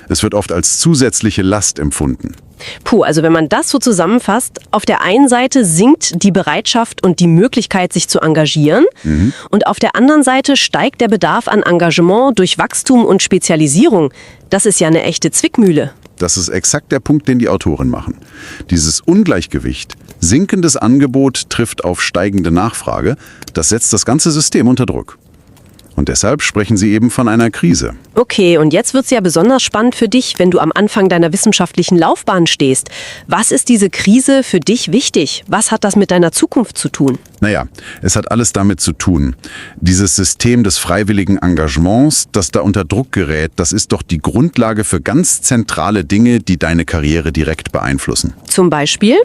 Es wird oft als zusätzliche Last empfunden. Puh, also wenn man das so zusammenfasst, auf der einen Seite sinkt die Bereitschaft und die Möglichkeit, sich zu engagieren. Und auf der anderen Seite steigt der Bedarf an Engagement durch Wachstum und Spezialisierung. Das ist ja eine echte Zwickmühle. Das ist exakt der Punkt, den die Autoren machen. Dieses Ungleichgewicht, sinkendes Angebot trifft auf steigende Nachfrage, das setzt das ganze System unter Druck. Und deshalb sprechen sie eben von einer Krise. Okay, und jetzt wird's ja besonders spannend für dich, wenn du am Anfang deiner wissenschaftlichen Laufbahn stehst. Was ist diese Krise für dich wichtig? Was hat das mit deiner Zukunft zu tun? Naja, es hat alles damit zu tun. Dieses System des freiwilligen Engagements, das da unter Druck gerät, das ist doch die Grundlage für ganz zentrale Dinge, die deine Karriere direkt beeinflussen. Zum Beispiel?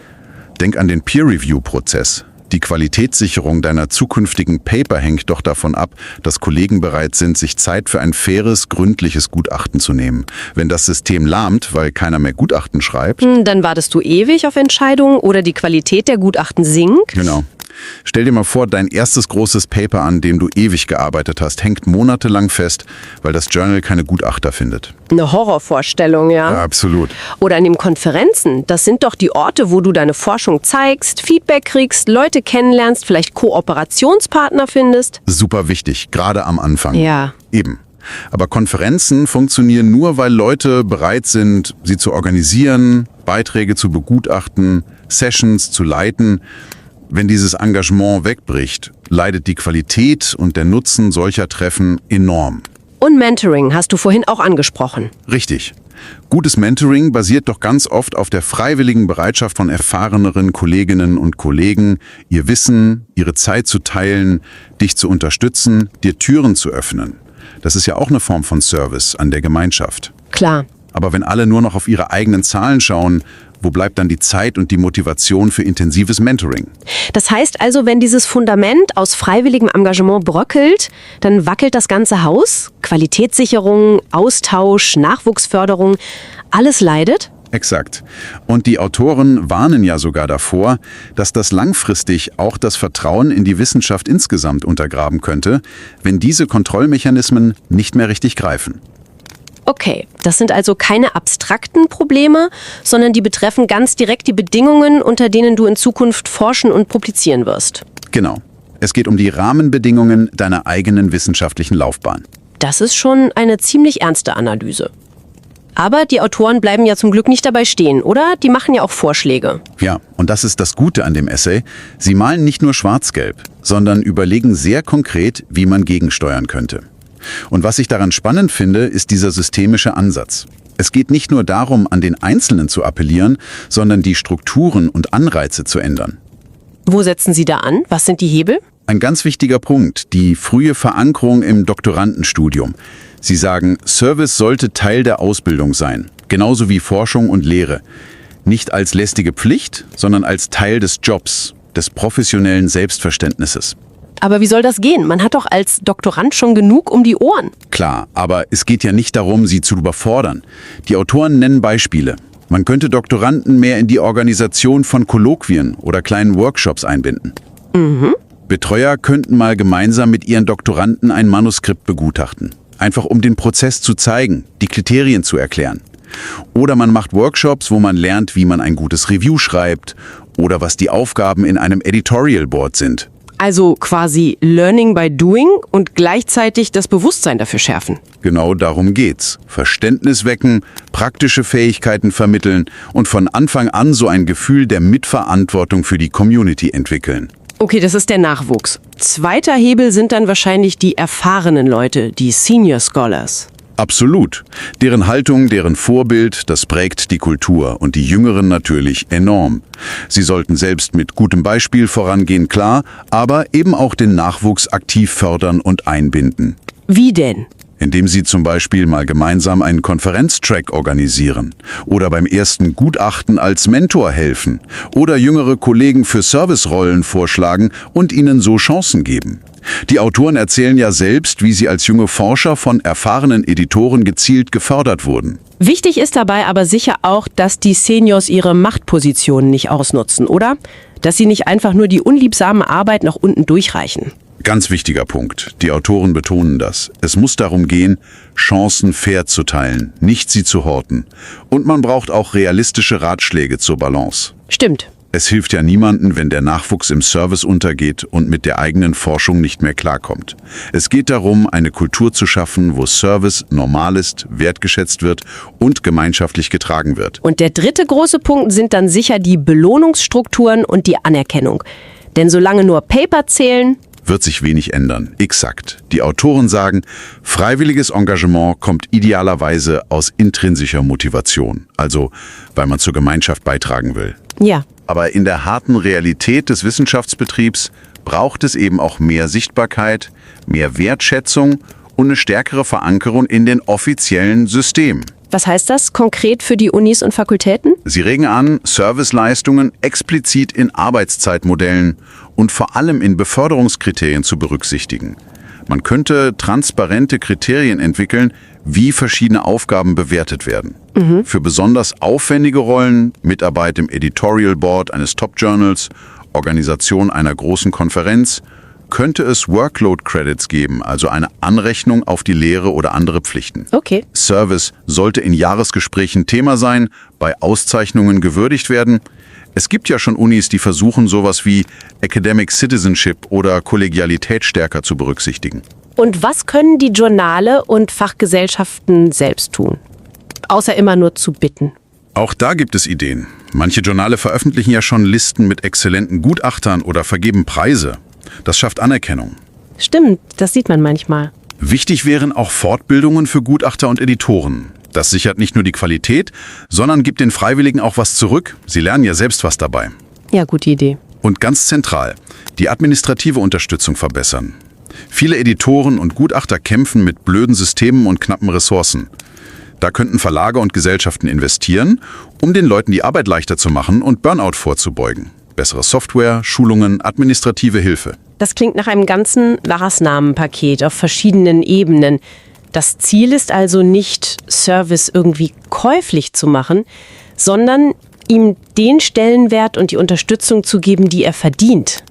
Denk an den Peer-Review-Prozess. Die Qualitätssicherung deiner zukünftigen Paper hängt doch davon ab, dass Kollegen bereit sind, sich Zeit für ein faires, gründliches Gutachten zu nehmen. Wenn das System lahmt, weil keiner mehr Gutachten schreibt... Dann wartest du ewig auf Entscheidungen oder die Qualität der Gutachten sinkt? Genau. Stell dir mal vor, dein erstes großes Paper, an dem du ewig gearbeitet hast, hängt monatelang fest, weil das Journal keine Gutachter findet. Eine Horrorvorstellung, ja. Absolut. Oder an den Konferenzen. Das sind doch die Orte, wo du deine Forschung zeigst, Feedback kriegst, Leute kennenlernst, vielleicht Kooperationspartner findest. Super wichtig, gerade am Anfang. Ja. Eben. Aber Konferenzen funktionieren nur, weil Leute bereit sind, sie zu organisieren, Beiträge zu begutachten, Sessions zu leiten. Wenn dieses Engagement wegbricht, leidet die Qualität und der Nutzen solcher Treffen enorm. Und Mentoring hast du vorhin auch angesprochen. Richtig. Gutes Mentoring basiert doch ganz oft auf der freiwilligen Bereitschaft von erfahreneren Kolleginnen und Kollegen, ihr Wissen, ihre Zeit zu teilen, dich zu unterstützen, dir Türen zu öffnen. Das ist ja auch eine Form von Service an der Gemeinschaft. Klar. Aber wenn alle nur noch auf ihre eigenen Zahlen schauen, wo bleibt dann die Zeit und die Motivation für intensives Mentoring? Das heißt also, wenn dieses Fundament aus freiwilligem Engagement bröckelt, dann wackelt das ganze Haus? Qualitätssicherung, Austausch, Nachwuchsförderung, alles leidet? Exakt. Und die Autoren warnen ja sogar davor, dass das langfristig auch das Vertrauen in die Wissenschaft insgesamt untergraben könnte, wenn diese Kontrollmechanismen nicht mehr richtig greifen. Okay, das sind also keine abstrakten Probleme, sondern die betreffen ganz direkt die Bedingungen, unter denen du in Zukunft forschen und publizieren wirst. Genau. Es geht um die Rahmenbedingungen deiner eigenen wissenschaftlichen Laufbahn. Das ist schon eine ziemlich ernste Analyse. Aber die Autoren bleiben ja zum Glück nicht dabei stehen, oder? Die machen ja auch Vorschläge. Ja, und das ist das Gute an dem Essay. Sie malen nicht nur schwarz-gelb, sondern überlegen sehr konkret, wie man gegensteuern könnte. Und was ich daran spannend finde, ist dieser systemische Ansatz. Es geht nicht nur darum, an den Einzelnen zu appellieren, sondern die Strukturen und Anreize zu ändern. Wo setzen Sie da an? Was sind die Hebel? Ein ganz wichtiger Punkt, die frühe Verankerung im Doktorandenstudium. Sie sagen, Service sollte Teil der Ausbildung sein, genauso wie Forschung und Lehre. Nicht als lästige Pflicht, sondern als Teil des Jobs, des professionellen Selbstverständnisses. Aber wie soll das gehen? Man hat doch als Doktorand schon genug um die Ohren. Klar, aber es geht ja nicht darum, sie zu überfordern. Die Autoren nennen Beispiele. Man könnte Doktoranden mehr in die Organisation von Kolloquien oder kleinen Workshops einbinden. Betreuer könnten mal gemeinsam mit ihren Doktoranden ein Manuskript begutachten. Einfach um den Prozess zu zeigen, die Kriterien zu erklären. Oder man macht Workshops, wo man lernt, wie man ein gutes Review schreibt oder was die Aufgaben in einem Editorial Board sind. Also quasi Learning by Doing und gleichzeitig das Bewusstsein dafür schärfen. Genau darum geht's. Verständnis wecken, praktische Fähigkeiten vermitteln und von Anfang an so ein Gefühl der Mitverantwortung für die Community entwickeln. Okay, das ist der Nachwuchs. Zweiter Hebel sind dann wahrscheinlich die erfahrenen Leute, die Senior Scholars. Absolut. Deren Haltung, deren Vorbild, das prägt die Kultur und die Jüngeren natürlich enorm. Sie sollten selbst mit gutem Beispiel vorangehen, klar, aber eben auch den Nachwuchs aktiv fördern und einbinden. Wie denn? Indem sie zum Beispiel mal gemeinsam einen Konferenztrack organisieren oder beim ersten Gutachten als Mentor helfen oder jüngere Kollegen für Servicerollen vorschlagen und ihnen so Chancen geben. Die Autoren erzählen ja selbst, wie sie als junge Forscher von erfahrenen Editoren gezielt gefördert wurden. Wichtig ist dabei aber sicher auch, dass die Seniors ihre Machtpositionen nicht ausnutzen, oder? Dass sie nicht einfach nur die unliebsame Arbeit nach unten durchreichen. Ganz wichtiger Punkt. Die Autoren betonen das. Es muss darum gehen, Chancen fair zu teilen, nicht sie zu horten. Und man braucht auch realistische Ratschläge zur Balance. Stimmt. Es hilft ja niemandem, wenn der Nachwuchs im Service untergeht und mit der eigenen Forschung nicht mehr klarkommt. Es geht darum, eine Kultur zu schaffen, wo Service normal ist, wertgeschätzt wird und gemeinschaftlich getragen wird. Und der dritte große Punkt sind dann sicher die Belohnungsstrukturen und die Anerkennung. Denn solange nur Paper zählen, Wird sich wenig ändern. Exakt. Die Autoren sagen, freiwilliges Engagement kommt idealerweise aus intrinsischer Motivation, also weil man zur Gemeinschaft beitragen will. ja. Aber in der harten Realität des Wissenschaftsbetriebs braucht es eben auch mehr Sichtbarkeit, mehr Wertschätzung und eine stärkere Verankerung in den offiziellen Systemen. Was heißt das konkret für die Unis und Fakultäten? Sie regen an, Serviceleistungen explizit in Arbeitszeitmodellen und vor allem in Beförderungskriterien zu berücksichtigen. Man könnte transparente Kriterien entwickeln, wie verschiedene Aufgaben bewertet werden. Für besonders aufwendige Rollen, Mitarbeit im Editorial Board eines Top-Journals, Organisation einer großen Konferenz, könnte es Workload-Credits geben, also eine Anrechnung auf die Lehre oder andere Pflichten. Okay. Service sollte in Jahresgesprächen Thema sein, bei Auszeichnungen gewürdigt werden. Es gibt ja schon Unis, die versuchen, sowas wie Academic Citizenship oder Kollegialität stärker zu berücksichtigen. Und was können die Journale und Fachgesellschaften selbst tun? Außer immer nur zu bitten. Auch da gibt es Ideen. Manche Journale veröffentlichen ja schon Listen mit exzellenten Gutachtern oder vergeben Preise. Das schafft Anerkennung. Stimmt, das sieht man manchmal. Wichtig wären auch Fortbildungen für Gutachter und Editoren. Das sichert nicht nur die Qualität, sondern gibt den Freiwilligen auch was zurück. Sie lernen ja selbst was dabei. Ja, gute Idee. Und ganz zentral, die administrative Unterstützung verbessern. Viele Editoren und Gutachter kämpfen mit blöden Systemen und knappen Ressourcen. Da könnten Verlage und Gesellschaften investieren, um den Leuten die Arbeit leichter zu machen und Burnout vorzubeugen. Bessere Software, Schulungen, administrative Hilfe. Das klingt nach einem ganzen Maßnahmenpaket auf verschiedenen Ebenen. Das Ziel ist also nicht, Service irgendwie käuflich zu machen, sondern ihm den Stellenwert und die Unterstützung zu geben, die er verdient.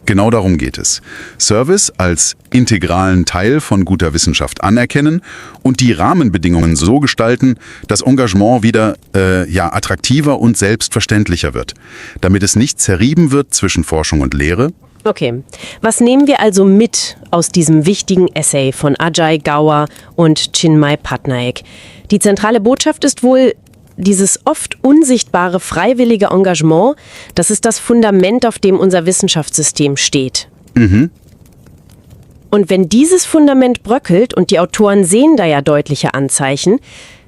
Genau darum geht es. Service als integralen Teil von guter Wissenschaft anerkennen und die Rahmenbedingungen so gestalten, dass Engagement wieder attraktiver und selbstverständlicher wird, damit es nicht zerrieben wird zwischen Forschung und Lehre. Okay, was nehmen wir also mit aus diesem wichtigen Essay von Ajay Gaur und Chinmay Patnaik? Die zentrale Botschaft ist wohl, dieses oft unsichtbare freiwillige Engagement, das ist das Fundament, auf dem unser Wissenschaftssystem steht. Und wenn dieses Fundament bröckelt, und die Autoren sehen da ja deutliche Anzeichen,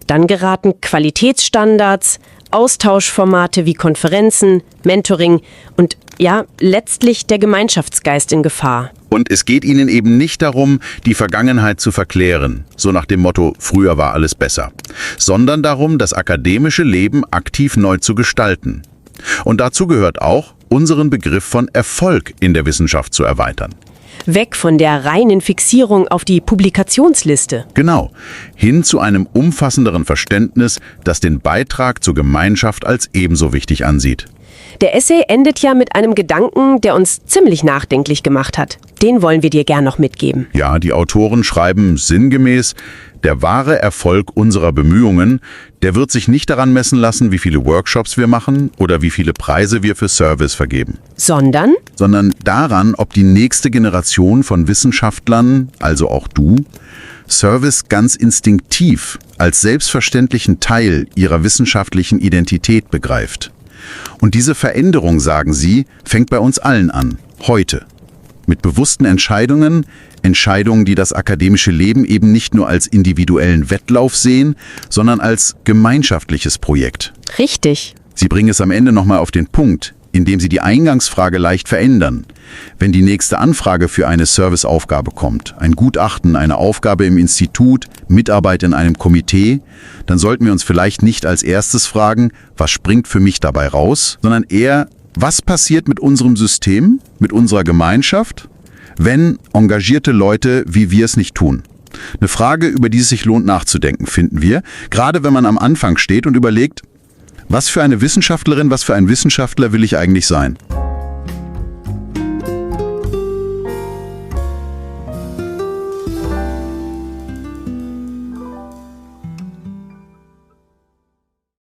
dann geraten Qualitätsstandards, Austauschformate wie Konferenzen, Mentoring und ja, letztlich der Gemeinschaftsgeist in Gefahr. Und es geht ihnen eben nicht darum, die Vergangenheit zu verklären, so nach dem Motto, früher war alles besser, sondern darum, das akademische Leben aktiv neu zu gestalten. Und dazu gehört auch, unseren Begriff von Erfolg in der Wissenschaft zu erweitern. Weg von der reinen Fixierung auf die Publikationsliste. Genau, hin zu einem umfassenderen Verständnis, das den Beitrag zur Gemeinschaft als ebenso wichtig ansieht. Der Essay endet ja mit einem Gedanken, der uns ziemlich nachdenklich gemacht hat. Den wollen wir dir gern noch mitgeben. Ja, die Autoren schreiben sinngemäß, der wahre Erfolg unserer Bemühungen, der wird sich nicht daran messen lassen, wie viele Workshops wir machen oder wie viele Preise wir für Service vergeben. Sondern Daran, ob die nächste Generation von Wissenschaftlern, also auch du, Service ganz instinktiv als selbstverständlichen Teil ihrer wissenschaftlichen Identität begreift. Und diese Veränderung, sagen sie, fängt bei uns allen an, heute. Mit bewussten Entscheidungen, die das akademische Leben eben nicht nur als individuellen Wettlauf sehen, sondern als gemeinschaftliches Projekt. richtig. Sie bringen es am Ende nochmal auf den Punkt, indem Sie die Eingangsfrage leicht verändern. Wenn die nächste Anfrage für eine Serviceaufgabe kommt, ein Gutachten, eine Aufgabe im Institut, Mitarbeit in einem Komitee, dann sollten wir uns vielleicht nicht als erstes fragen, was springt für mich dabei raus, sondern eher, was passiert mit unserem System, mit unserer Gemeinschaft, wenn engagierte Leute wie wir es nicht tun. Eine Frage, über die es sich lohnt nachzudenken, finden wir, gerade wenn man am Anfang steht und überlegt, was für eine Wissenschaftlerin, was für ein Wissenschaftler will ich eigentlich sein?